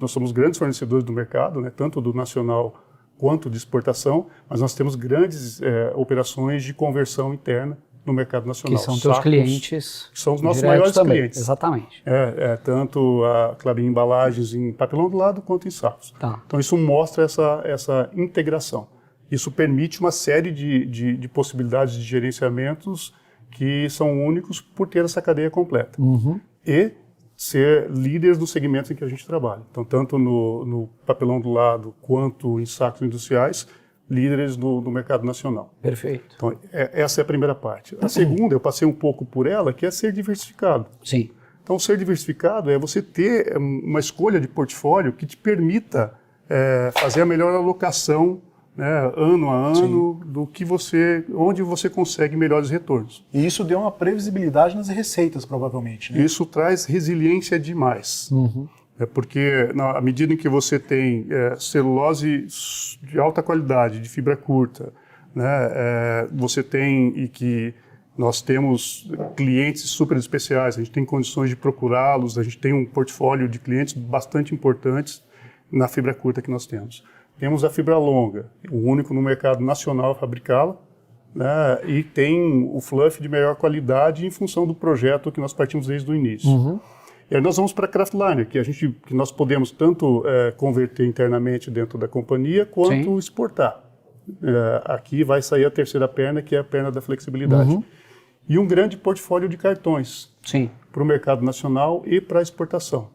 somos grandes fornecedores do mercado, né? Tanto do nacional quanto de exportação, mas nós temos grandes operações de conversão interna no mercado nacional. Que são teus clientes. Que são os nossos maiores também. clientes. Exatamente. Tanto a Klabin Embalagens em papelão ondulado quanto em sacos. Tá. Então isso mostra essa integração. Isso permite uma série de possibilidades de gerenciamentos que são únicos por ter essa cadeia completa. E ser líderes nos segmentos em que a gente trabalha. Então, tanto no papelão ondulado quanto em sacos industriais, líderes do mercado nacional. Perfeito. Então, essa é a primeira parte. A segunda, eu passei um pouco por ela, que é ser diversificado. Sim. Então, ser diversificado é você ter uma escolha de portfólio que te permita fazer a melhor alocação, né, ano a ano, onde você consegue melhores retornos. E isso deu uma previsibilidade nas receitas, provavelmente, né? Isso traz resiliência demais. Porque à medida em que você tem celulose de alta qualidade, de fibra curta, né, você tem, e que nós temos clientes super especiais, a gente tem condições de procurá-los, a gente tem um portfólio de clientes bastante importantes na fibra curta que nós temos. Temos a fibra longa, o único no mercado nacional a fabricá-la, né, e tem o fluff de melhor qualidade em função do projeto que nós partimos desde o início. E aí nós vamos para a kraftliner, que nós podemos tanto converter internamente dentro da companhia, quanto exportar. Aqui vai sair a terceira perna, que é a perna da flexibilidade. E um grande portfólio de cartões para o mercado nacional e para a exportação.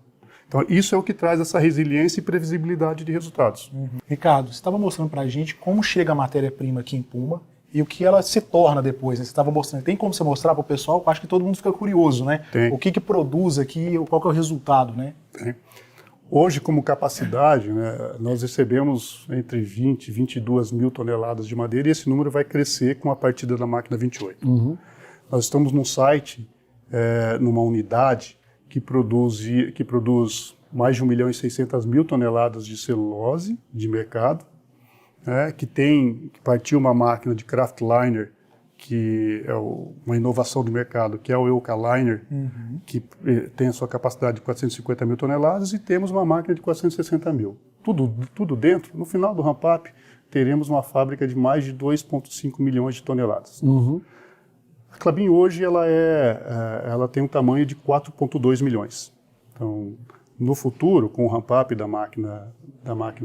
Então, isso é o que traz essa resiliência e previsibilidade de resultados. Ricardo, você estava mostrando para a gente como chega a matéria-prima aqui em Puma e o que ela se torna depois, né? Você estava mostrando, tem como você mostrar para o pessoal? Eu acho que todo mundo fica curioso, né? Tem. O que produz aqui, qual que é o resultado, né? Tem. Hoje, como capacidade, né, nós recebemos entre 20 e 22 mil toneladas de madeira e esse número vai crescer com a partida da máquina 28. Nós estamos num site, numa unidade, que produz mais de 1.600.000 toneladas de celulose de mercado, que partiu uma máquina de kraftliner que é uma inovação do mercado, que é o Eucaliner, que tem a sua capacidade de 450 mil toneladas, e temos uma máquina de 460 mil. Tudo dentro. No final do ramp-up, teremos uma fábrica de mais de 2,5 milhões de toneladas. A Klabin hoje ela tem um tamanho de 4,2 milhões. Então, no futuro, com o ramp-up da máquina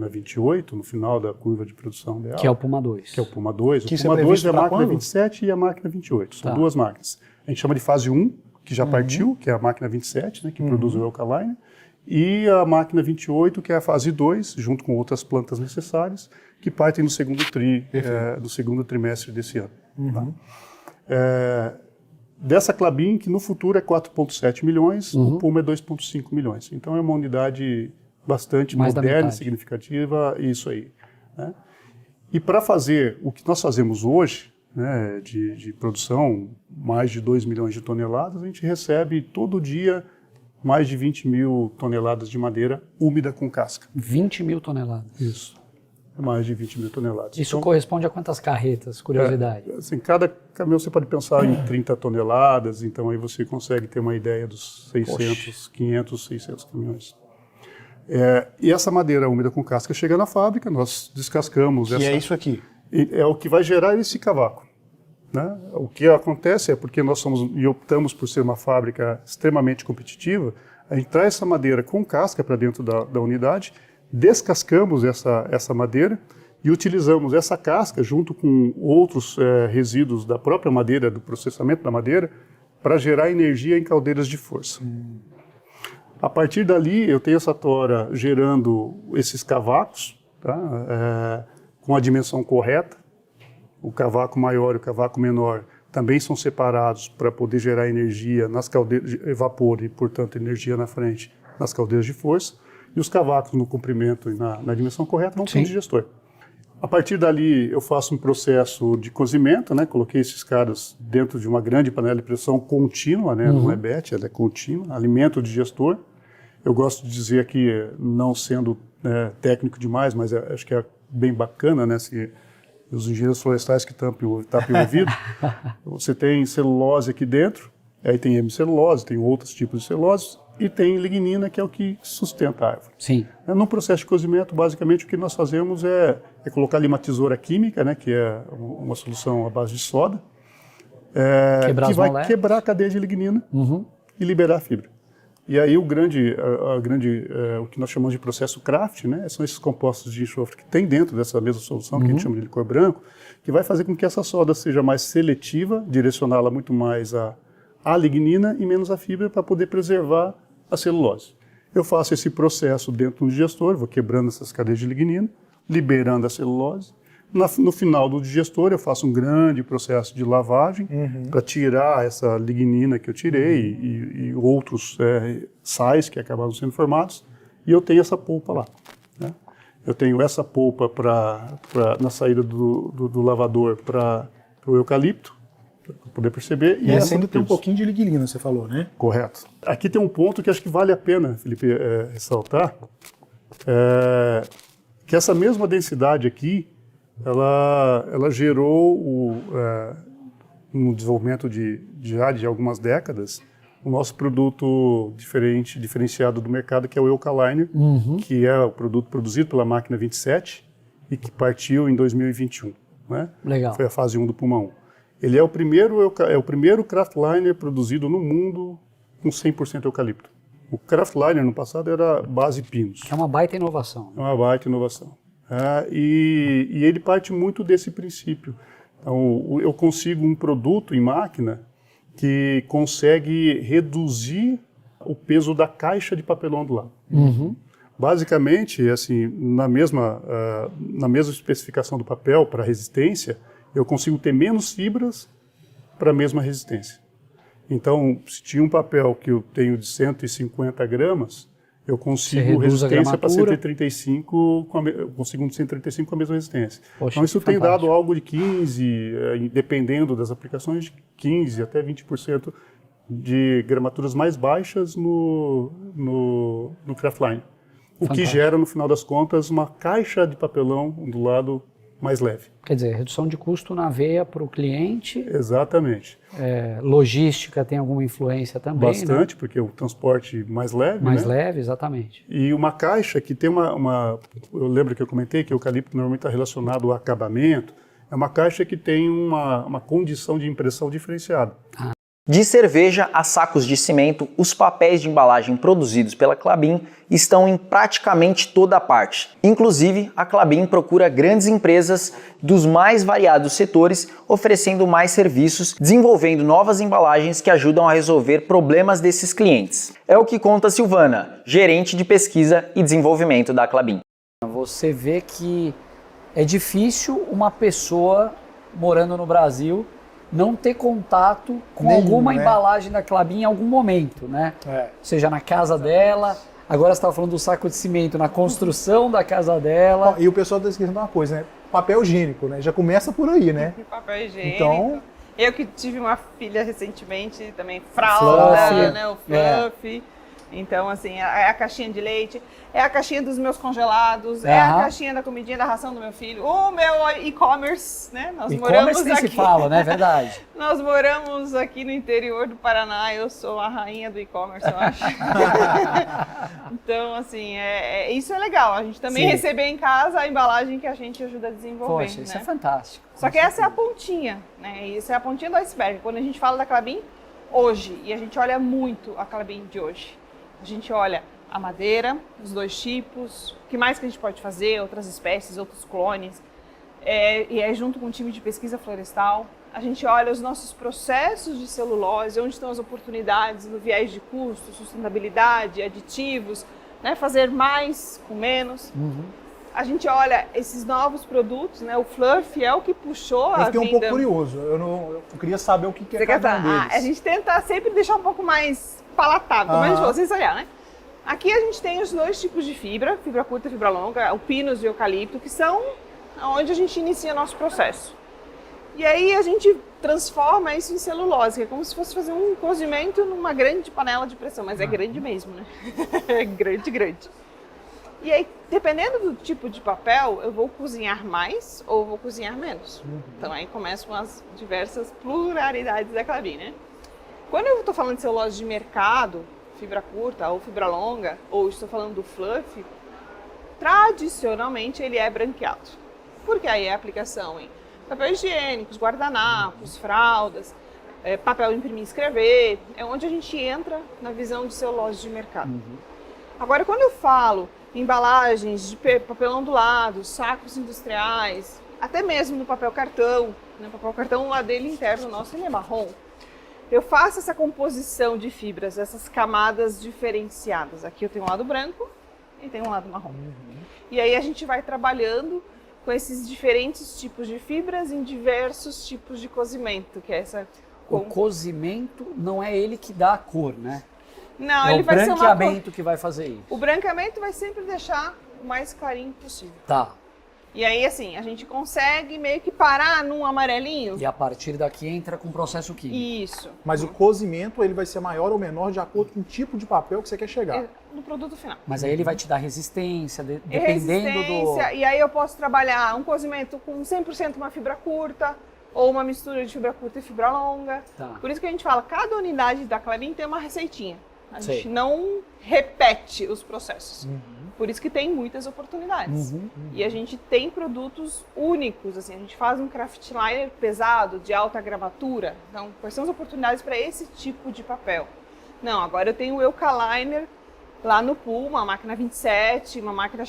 28, no final da curva de produção dela... Que é o Puma 2. Que é o Puma 2. Que O Puma 2 é a máquina quando? 27 e a máquina 28. São duas máquinas. A gente chama de fase 1, que já partiu, que é a máquina 27, né, que produz o Eucaliner, e a máquina 28, que é a fase 2, junto com outras plantas necessárias, que partem no segundo trimestre desse ano. Tá? Dessa Klabin, que no futuro é 4,7 milhões, o Puma é 2,5 milhões. Então é uma unidade bastante Mais moderna, significativa, isso aí. Né? E para fazer o que nós fazemos hoje, né, de produção, mais de 2 milhões de toneladas, a gente recebe todo dia mais de 20 mil toneladas de madeira úmida com casca. 20 mil toneladas. Isso. Mais de 20 mil toneladas. Isso corresponde a quantas carretas? Curiosidade. Assim, cada caminhão você pode pensar em 30 toneladas, então aí você consegue ter uma ideia dos 600, 500, 600 caminhões. E essa madeira úmida com casca chega na fábrica, nós descascamos. E é isso aqui. É o que vai gerar esse cavaco. Né? O que acontece é porque nós somos e optamos por ser uma fábrica extremamente competitiva, a gente traz essa madeira com casca para dentro da unidade, descascamos essa madeira e utilizamos essa casca junto com outros resíduos da própria madeira, do processamento da madeira, para gerar energia em caldeiras de força. A partir dali, eu tenho essa tora gerando esses cavacos, tá? Com a dimensão correta. O cavaco maior e o cavaco menor também são separados para poder gerar energia nas caldeiras de vapor e, portanto, energia na frente nas caldeiras de força. E os cavacos no comprimento e na dimensão correta vão para o digestor. A partir dali, eu faço um processo de cozimento, né? Coloquei esses caras dentro de uma grande panela de pressão contínua, né? Não é batch, ela é contínua, alimento o digestor. Eu gosto de dizer aqui, não sendo técnico demais, mas acho que é bem bacana, né? Se os engenheiros florestais que tapem o ouvido. Você tem celulose aqui dentro, aí tem hemicelulose, tem outros tipos de celulose, e tem lignina, que é o que sustenta a árvore. Sim. No processo de cozimento, basicamente, o que nós fazemos é colocar ali uma tesoura química, né, que é uma solução à base de soda, que vai quebrar a cadeia de lignina e liberar a fibra. E aí o que nós chamamos de processo craft, né, são esses compostos de enxofre que tem dentro dessa mesma solução, que a gente chama de licor branco, que vai fazer com que essa soda seja mais seletiva, direcioná-la muito mais à lignina e menos à fibra para poder preservar a celulose. Eu faço esse processo dentro do digestor, vou quebrando essas cadeias de lignina, liberando a celulose. No final do digestor, eu faço um grande processo de lavagem para tirar essa lignina que eu tirei e outros sais que acabaram sendo formados, e eu tenho essa polpa lá. Né? Eu tenho essa polpa na saída do lavador para o eucalipto, para poder perceber. E essa ainda tem um pouquinho de lignina, você falou, né? Correto. Aqui tem um ponto que acho que vale a pena, Felipe, ressaltar, que essa mesma densidade aqui, ela gerou no desenvolvimento de algumas décadas o nosso produto diferenciado do mercado, que é o Eucaliner, que é o produto produzido pela máquina 27 e que partiu em 2021. Né? Legal. Foi a fase 1 do Puma 1. Ele é o primeiro craftliner produzido no mundo com 100% eucalipto. O craftliner no passado era base pinos. É uma baita inovação. É uma baita inovação. E ele parte muito desse princípio. Então, eu consigo um produto em máquina que consegue reduzir o peso da caixa de papelão do lado. Basicamente, assim, na mesma especificação do papel para resistência, eu consigo ter menos fibras para a mesma resistência. Então, se tinha um papel que eu tenho de 150 gramas, eu consigo resistência para 135, eu consigo um de 135 com a mesma resistência. Poxa, então isso tem dado algo de 15, dependendo das aplicações, de 15 até 20% de gramaturas mais baixas no craftliner. O que gera, no final das contas, uma caixa de papelão do lado mais leve. Quer dizer, redução de custo na veia para o cliente. Exatamente. Logística tem alguma influência também, Bastante, né? porque o transporte mais leve, Mais né? leve, exatamente. E uma caixa que tem eu lembro que eu comentei que o eucalipto normalmente está relacionado ao acabamento, é uma caixa que tem uma condição de impressão diferenciada. De cerveja a sacos de cimento, os papéis de embalagem produzidos pela Klabin estão em praticamente toda parte. Inclusive, a Klabin procura grandes empresas dos mais variados setores, oferecendo mais serviços, desenvolvendo novas embalagens que ajudam a resolver problemas desses clientes. É o que conta Silvana, gerente de pesquisa e desenvolvimento da Klabin. Você vê que é difícil uma pessoa morando no Brasil não ter contato com alguma embalagem da Klabin em algum momento, né? Seja na casa dela, agora você estava falando do saco de cimento, na construção da casa dela. E o pessoal está esquecendo uma coisa, né? Papel higiênico, né? Já começa por aí, né? Papel higiênico. Então, eu que tive uma filha recentemente, também fralda, Fluffy, né? O Fluffy. Então, assim, é a caixinha de leite, é a caixinha dos meus congelados, é a caixinha da comidinha da ração do meu filho, o meu e-commerce, né? Nós moramos E-commerce nem aqui. se fala, né? Verdade. Nós moramos aqui no interior do Paraná, eu sou a rainha do e-commerce, eu acho. Então, assim, isso é legal. A gente também receber em casa a embalagem que a gente ajuda a desenvolver. Poxa, isso né? é fantástico. Só que essa é a pontinha, né? Isso é a pontinha do iceberg. Quando a gente fala da Klabin hoje, e a gente olha muito a Klabin de hoje, a gente olha a madeira, os 2 tipos, o que mais que a gente pode fazer, outras espécies, outros clones, e é junto com o time de pesquisa florestal. A gente olha os nossos processos de celulose, onde estão as oportunidades no viés de custo, sustentabilidade, aditivos, né? Fazer mais com menos. A gente olha esses novos produtos, né? O Fluffy é o que puxou a eu fiquei vinda. um pouco curioso. Eu queria saber o que é Você quer cada um saber? deles. A gente tenta sempre deixar um pouco mais palatável, como a gente falou, sensorial, né? Aqui a gente tem os 2 tipos de fibra curta e fibra longa, o pinus e o eucalipto, que são onde a gente inicia nosso processo. E aí a gente transforma isso em celulose, que é como se fosse fazer um cozimento numa grande panela de pressão, mas é grande mesmo, né? É grande, grande. E aí, dependendo do tipo de papel, eu vou cozinhar mais ou vou cozinhar menos. Então aí começam as diversas pluralidades da Klabin, né? Quando eu estou falando de celulose de mercado, fibra curta ou fibra longa, ou estou falando do Fluffy, tradicionalmente ele é branqueado. Porque aí é aplicação em papel higiênico, guardanapos, fraldas, papel imprimir e escrever, é onde a gente entra na visão de celulose de mercado. Agora, quando eu falo em embalagens de papel ondulado, sacos industriais, até mesmo no papel cartão, né? O papel cartão, o lado dele interno nosso, ele é marrom. Eu faço essa composição de fibras, essas camadas diferenciadas. Aqui eu tenho um lado branco e tenho um lado marrom. E aí a gente vai trabalhando com esses diferentes tipos de fibras em diversos tipos de cozimento, que é essa... O cozimento não é ele que dá a cor, né? Não, é ele o vai ser uma branqueamento que vai fazer isso. O branqueamento vai sempre deixar o mais clarinho possível. Tá. E aí, assim, a gente consegue meio que parar num amarelinho. E a partir daqui entra com o processo químico. Isso. Mas o cozimento ele vai ser maior ou menor de acordo com o tipo de papel que você quer chegar. No produto final. Mas aí ele vai te dar resistência, dependendo do... E aí eu posso trabalhar um cozimento com 100% uma fibra curta, ou uma mistura de fibra curta e fibra longa. Tá. Por isso que a gente fala, cada unidade da Klabin tem uma receitinha. A gente não repete os processos. Por isso que tem muitas oportunidades. E a gente tem produtos únicos, assim, a gente faz um craft liner pesado, de alta gramatura. Então, quais são as oportunidades para esse tipo de papel? Não, agora eu tenho o Eucaliner lá no Pool, uma máquina 27, uma máquina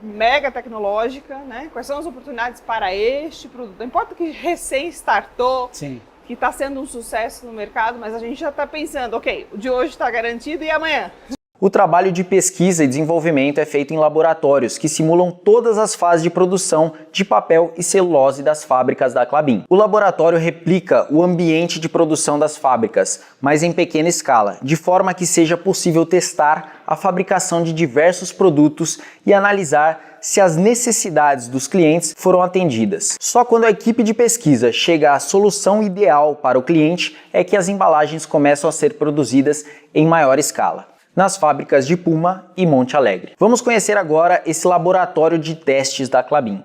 mega tecnológica, né? Quais são as oportunidades para este produto? Não importa que recém startou, Sim. que está sendo um sucesso no mercado, mas a gente já está pensando, ok, o de hoje está garantido e amanhã? O trabalho de pesquisa e desenvolvimento é feito em laboratórios que simulam todas as fases de produção de papel e celulose das fábricas da Klabin. O laboratório replica o ambiente de produção das fábricas, mas em pequena escala, de forma que seja possível testar a fabricação de diversos produtos e analisar se as necessidades dos clientes foram atendidas. Só quando a equipe de pesquisa chega à solução ideal para o cliente é que as embalagens começam a ser produzidas em maior escala, nas fábricas de Puma e Monte Alegre. Vamos conhecer agora esse laboratório de testes da Klabin.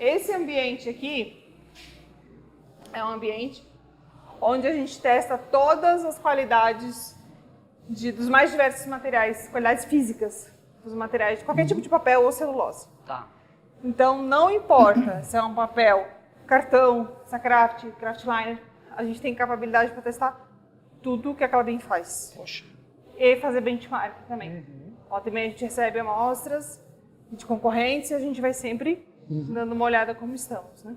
Esse ambiente aqui é um ambiente onde a gente testa todas as qualidades dos mais diversos materiais, qualidades físicas dos materiais, de qualquer tipo de papel ou celulose. Tá. Então, não importa se é um papel, cartão, Sakraft, Kraftliner, a gente tem capacidade para testar tudo que a Klabin faz. Poxa. E fazer benchmark também. Ó, também a gente recebe amostras de concorrentes e a gente vai sempre dando uma olhada como estamos, né?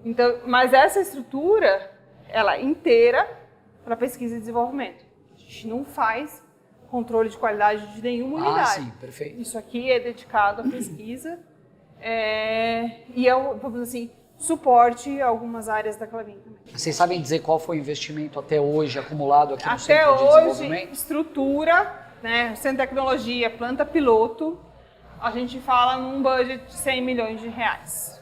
Então, mas essa estrutura, ela é inteira para pesquisa e desenvolvimento. A gente não faz controle de qualidade de nenhuma unidade. Sim, perfeito. Isso aqui é dedicado à pesquisa e é, vamos dizer assim, suporte a algumas áreas da Klabin também. Vocês sabem dizer qual foi o investimento até hoje acumulado aqui no Até Centro de hoje, Desenvolvimento? estrutura, né, centro de tecnologia, planta piloto, a gente fala num budget de 100 milhões de reais.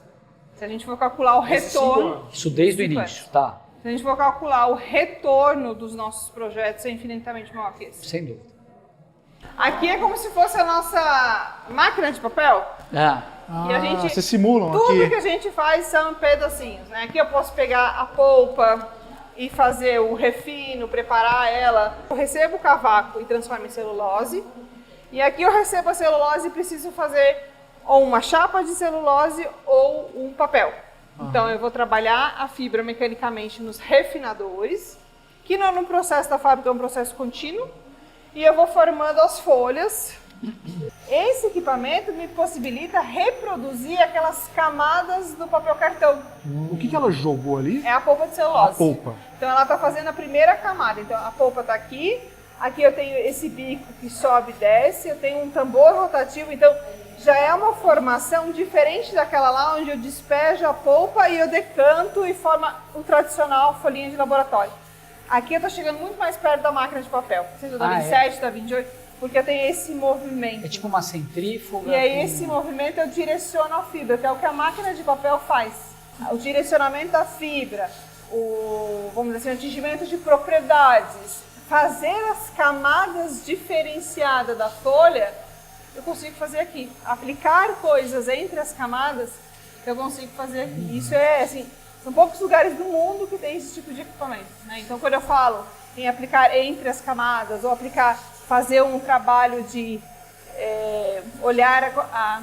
Se a gente for calcular o retorno... Isso desde o 5 início, anos. tá. Se a gente for calcular o retorno dos nossos projetos, é infinitamente maior que esse. Sem dúvida. Aqui é como se fosse a nossa máquina de papel. E a gente, vocês simulam tudo aqui. que a gente faz são pedacinhos, né? Aqui eu posso pegar a polpa e fazer o refino, preparar ela. Eu recebo o cavaco e transformo em celulose. E aqui eu recebo a celulose e preciso fazer ou uma chapa de celulose ou um papel. Então eu vou trabalhar a fibra mecanicamente nos refinadores, que no processo da fábrica é um processo contínuo, e eu vou formando as folhas. Esse equipamento me possibilita reproduzir aquelas camadas do papel cartão. O que ela jogou ali? É a polpa de celulose. A polpa. Então ela está fazendo a primeira camada. Então a polpa está aqui, aqui eu tenho esse bico que sobe e desce, eu tenho um tambor rotativo, então já é uma formação diferente daquela lá onde eu despejo a polpa e eu decanto e forma o tradicional folhinha de laboratório. Aqui eu estou chegando muito mais perto da máquina de papel, seja da 27, da 28, porque eu tenho esse movimento. É tipo uma centrífuga. E aí esse movimento eu direciono a fibra, que é o que a máquina de papel faz. O direcionamento da fibra, vamos dizer assim, o atingimento de propriedades, fazer as camadas diferenciadas da folha, eu consigo fazer aqui. Aplicar coisas entre as camadas, eu consigo fazer aqui. Isso é assim, são poucos lugares do mundo que tem esse tipo de equipamento, né? Então quando eu falo em aplicar entre as camadas ou fazer um trabalho de olhar a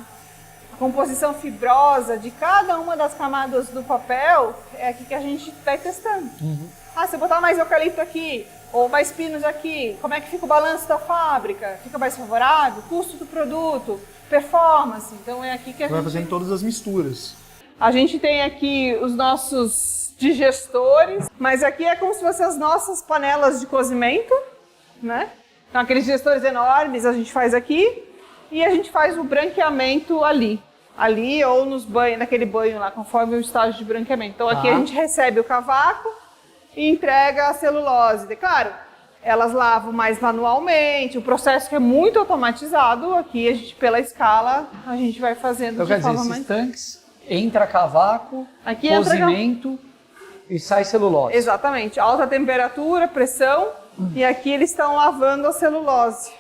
composição fibrosa de cada uma das camadas do papel, é aqui que a gente vai testando. Se eu botar mais eucalipto aqui, ou mais pinos aqui, como é que fica o balanço da fábrica? Fica mais favorável? Custo do produto? Performance? Então é aqui que a gente... Vai fazendo todas as misturas. A gente tem aqui os nossos digestores, mas aqui é como se fossem as nossas panelas de cozimento, né? Então aqueles digestores enormes a gente faz aqui e a gente faz o branqueamento ali ou nos banhos, naquele banho lá, conforme o estágio de branqueamento. Então aqui a gente recebe o cavaco e entrega a celulose. Claro, elas lavam mais manualmente, o processo que é muito automatizado, aqui a gente, pela escala, a gente vai fazendo Então, de forma mais... esses tanques, entra cavaco, Aqui cozimento e sai celulose. Exatamente, alta temperatura, pressão, e aqui eles estão lavando a celulose.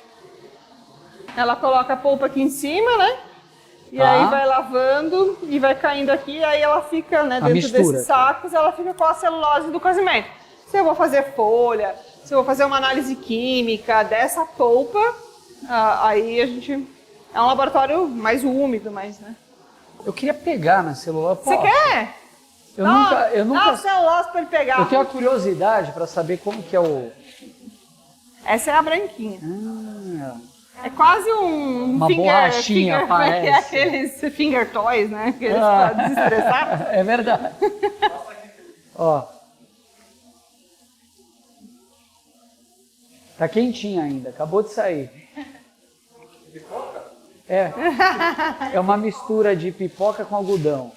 Ela coloca a polpa aqui em cima, né? E aí vai lavando e vai caindo aqui, aí ela fica, né, dentro desses sacos, ela fica com a celulose do cozimento. Se eu vou fazer folha, se eu vou fazer uma análise química dessa polpa, aí a gente... É um laboratório mais úmido, mais, né? Eu queria pegar na celulose. Você quer? Eu nunca... Dá a celulose para ele pegar. Eu tenho a curiosidade para saber como que é o... Essa é a branquinha. É quase uma borrachinha, parece. É aqueles finger toys, né? Aqueles para desestressar. É verdade. Ó. Tá quentinha ainda, acabou de sair. Pipoca? É. É uma mistura de pipoca com algodão.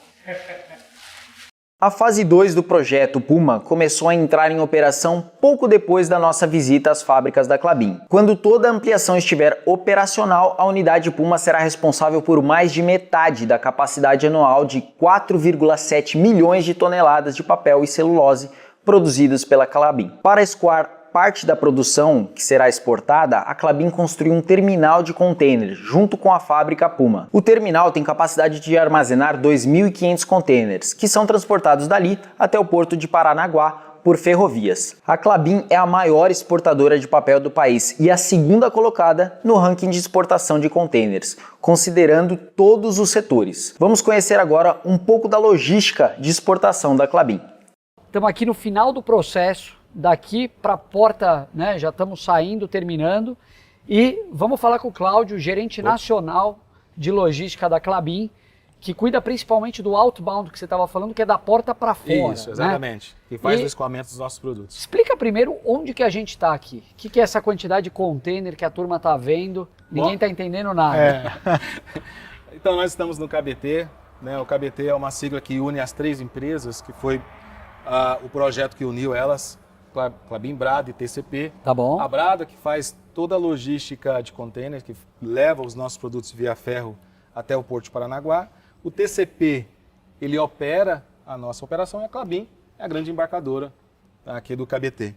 A fase 2 do projeto Puma começou a entrar em operação pouco depois da nossa visita às fábricas da Klabin. Quando toda a ampliação estiver operacional, a unidade Puma será responsável por mais de metade da capacidade anual de 4,7 milhões de toneladas de papel e celulose produzidas pela Klabin. Para escoar parte da produção que será exportada, a Klabin construiu um terminal de containers junto com a fábrica Puma. O terminal tem capacidade de armazenar 2.500 containers, que são transportados dali até o porto de Paranaguá por ferrovias. A Klabin é a maior exportadora de papel do país e a segunda colocada no ranking de exportação de containers, considerando todos os setores. Vamos conhecer agora um pouco da logística de exportação da Klabin. Estamos aqui no final do processo, daqui para a porta, né, já estamos saindo, terminando, e vamos falar com o Cláudio, gerente nacional de logística da Klabin, que cuida principalmente do outbound que você estava falando, que é da porta para fora. Isso, exatamente. Né? Que faz o escoamento dos nossos produtos. Explica primeiro onde que a gente está aqui. O que é essa quantidade de container que a turma está vendo? Ninguém está entendendo nada. Então nós estamos no KBT, né? O KBT é uma sigla que une as 3 empresas, que foi o projeto que uniu elas, Klabin, Brada e TCP. Tá bom. A Brada que faz toda a logística de container, que leva os nossos produtos via ferro até o Porto de Paranaguá. O TCP, ele opera a nossa operação, e a Klabin é a grande embarcadora aqui do KBT.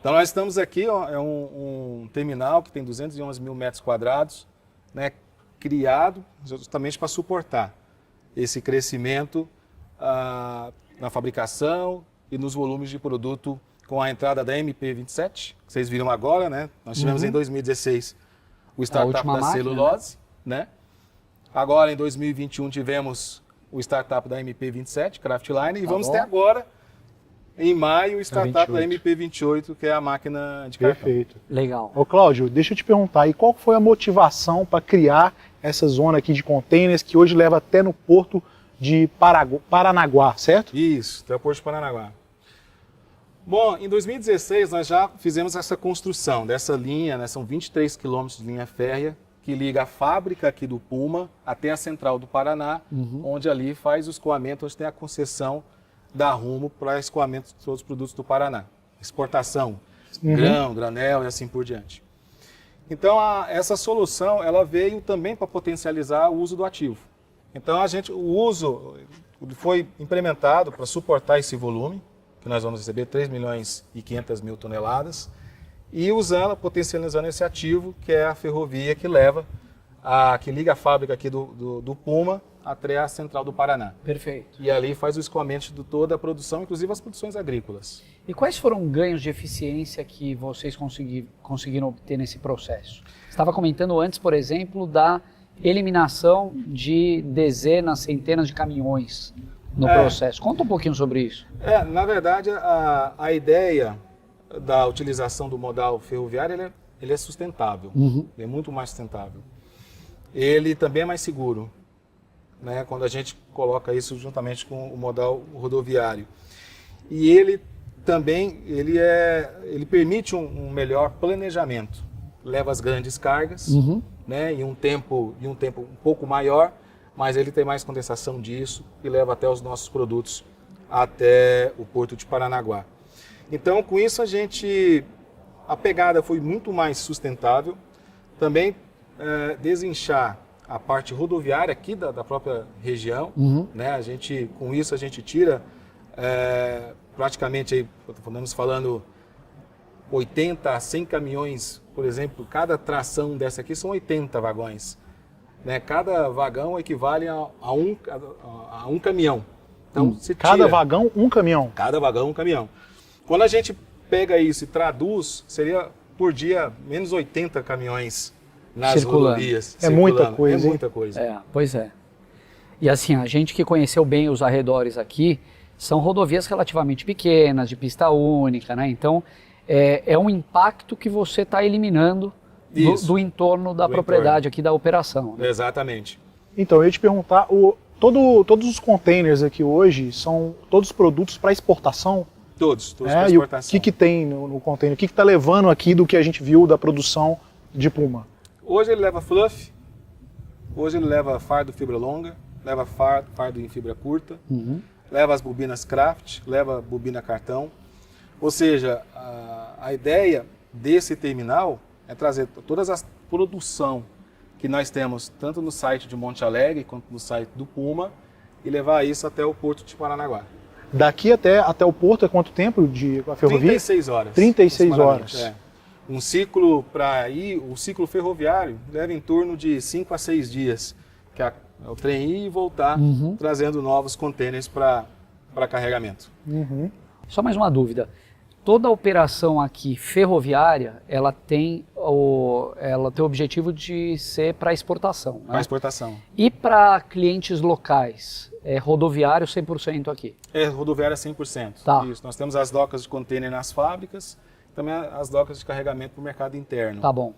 Então nós estamos aqui, ó, é um terminal que tem 211 mil metros quadrados, né, criado justamente para suportar esse crescimento na fabricação e nos volumes de produto com a entrada da MP27, que vocês viram agora, né? Nós tivemos em 2016 o startup da celulose, né? Agora, em 2021, tivemos o startup da MP27, Craftline, e vamos ter agora, em maio, o startup da MP28, que é a máquina de cartão. Perfeito. Legal. Ô Cláudio, deixa eu te perguntar, e qual foi a motivação para criar essa zona aqui de containers que hoje leva até no porto de Paranaguá, certo? Isso, até o Porto de Paranaguá. Bom, em 2016 nós já fizemos essa construção dessa linha, né, são 23 quilômetros de linha férrea, que liga a fábrica aqui do Puma até a central do Paraná, onde ali faz o escoamento, onde tem a concessão da Rumo para escoamento de todos os produtos do Paraná. Exportação, grão, granel e assim por diante. Então, essa solução ela veio também para potencializar o uso do ativo. Então, o uso foi implementado para suportar esse volume, que nós vamos receber 3 milhões e 500 mil toneladas, e usando, potencializando esse ativo, que é a ferrovia que liga a fábrica aqui do Puma até a central do Paraná. Perfeito. E ali faz o escoamento de toda a produção, inclusive as produções agrícolas. E quais foram ganhos de eficiência que vocês conseguiram obter nesse processo? Você estava comentando antes, por exemplo, da eliminação de dezenas, centenas de caminhões no processo. Conta um pouquinho sobre isso. Na verdade, a ideia da utilização do modal ferroviário, ele é sustentável, ele é muito mais sustentável. Ele também é mais seguro, né, quando a gente coloca isso juntamente com o modal rodoviário. E ele também, ele permite um melhor planejamento, leva as grandes cargas, né, em um tempo um pouco maior, mas ele tem mais condensação disso e leva até os nossos produtos até o Porto de Paranaguá. Então, com isso, a pegada foi muito mais sustentável. Também desinchar a parte rodoviária aqui da própria região. Né? Com isso, a gente tira praticamente, aí, estamos falando 80 a 100 caminhões, por exemplo, cada tração dessa aqui são 80 vagões. Né? Cada vagão equivale a um caminhão. Então, cada vagão, um caminhão? Cada vagão, um caminhão. Quando a gente pega isso e traduz, seria por dia menos 80 caminhões nas rodovias. É muita coisa. É muita coisa. Pois é. E assim, a gente que conheceu bem os arredores aqui, são rodovias relativamente pequenas, de pista única, né? Então, é um impacto que você está eliminando do entorno da propriedade aqui da operação. Né? Exatamente. Então, eu ia te perguntar, todos os containers aqui hoje são todos produtos para exportação? Todos para exportação. E o que tem no container? O que está levando aqui do que a gente viu da produção de Puma? Hoje ele leva fluff, hoje ele leva fardo fibra longa, leva fardo em fibra curta, leva as bobinas craft, leva bobina cartão. Ou seja, a ideia desse terminal é trazer todas as produção que nós temos, tanto no site de Monte Alegre quanto no site do Puma, e levar isso até o Porto de Paranaguá. Daqui até o porto é quanto tempo de a ferrovia? 36 horas. 36 horas. É. Um ciclo para ir, o ciclo ferroviário leva em torno de 5 a 6 dias, que é o trem ir e voltar, trazendo novos contêineres para carregamento. Só mais uma dúvida. Toda operação aqui ferroviária, ela tem o objetivo de ser para exportação, né? Para exportação. E para clientes locais, é rodoviário 100% aqui? É rodoviária 100%. Tá. Isso. Nós temos as docas de contêiner nas fábricas, também as docas de carregamento para o mercado interno. Tá bom.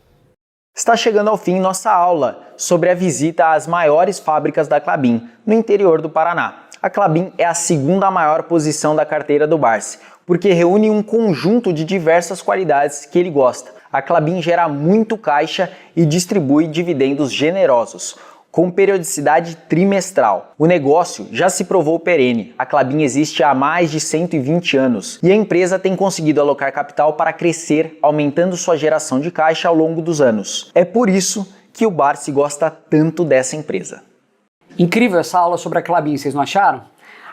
Está chegando ao fim nossa aula sobre a visita às maiores fábricas da Klabin, no interior do Paraná. A Klabin é a segunda maior posição da carteira do Barsi, porque reúne um conjunto de diversas qualidades que ele gosta. A Klabin gera muito caixa e distribui dividendos generosos, com periodicidade trimestral. O negócio já se provou perene. A Klabin existe há mais de 120 anos e a empresa tem conseguido alocar capital para crescer, aumentando sua geração de caixa ao longo dos anos. É por isso que o Barsi gosta tanto dessa empresa. Incrível essa aula sobre a Klabin, vocês não acharam?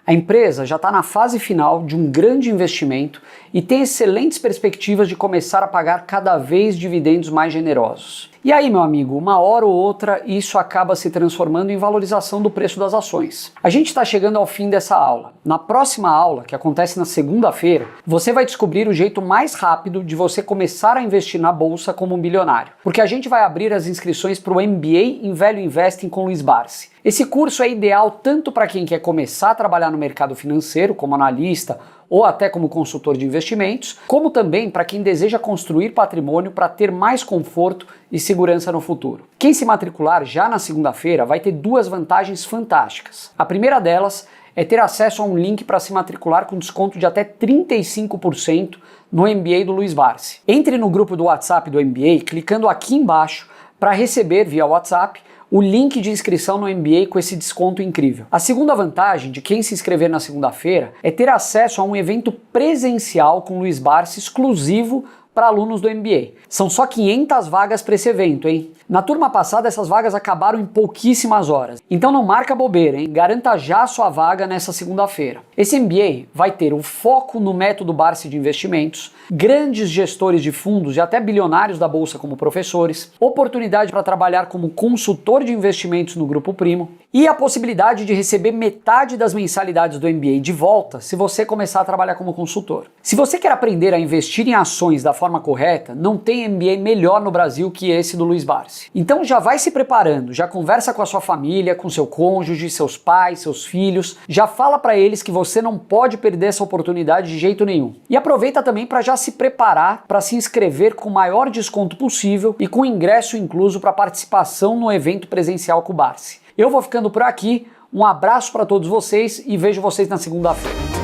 A empresa já está na fase final de um grande investimento e tem excelentes perspectivas de começar a pagar cada vez dividendos mais generosos. E aí, meu amigo, uma hora ou outra isso acaba se transformando em valorização do preço das ações. A gente está chegando ao fim dessa aula. Na próxima aula, que acontece na segunda-feira, você vai descobrir o jeito mais rápido de você começar a investir na bolsa como um bilionário. Porque a gente vai abrir as inscrições para o MBA em Value Investing com Luiz Barsi. Esse curso é ideal tanto para quem quer começar a trabalhar no mercado financeiro como analista ou até como consultor de investimentos, como também para quem deseja construir patrimônio para ter mais conforto e segurança no futuro. Quem se matricular já na segunda-feira vai ter duas vantagens fantásticas. A primeira delas é ter acesso a um link para se matricular com desconto de até 35% no MBA do Luiz Barsi. Entre no grupo do WhatsApp do MBA clicando aqui embaixo para receber via WhatsApp o link de inscrição no MBA com esse desconto incrível. A segunda vantagem de quem se inscrever na segunda-feira é ter acesso a um evento presencial com Luiz Barsi exclusivo para alunos do MBA. São só 500 vagas para esse evento, hein? Na turma passada essas vagas acabaram em pouquíssimas horas. Então não marca bobeira, hein? Garanta já a sua vaga nessa segunda-feira. Esse MBA vai ter o foco no método Barsi de investimentos, grandes gestores de fundos e até bilionários da bolsa como professores, oportunidade para trabalhar como consultor de investimentos no Grupo Primo e a possibilidade de receber metade das mensalidades do MBA de volta se você começar a trabalhar como consultor. Se você quer aprender a investir em ações da forma correta, não tem MBA melhor no Brasil que esse do Luiz Barsi. Então já vai se preparando, já conversa com a sua família, com seu cônjuge, seus pais, seus filhos, já fala para eles que você não pode perder essa oportunidade de jeito nenhum. E aproveita também para já se preparar para se inscrever com o maior desconto possível e com ingresso incluso para participação no evento presencial com o Barsi. Eu vou ficando por aqui, um abraço para todos vocês e vejo vocês na segunda-feira.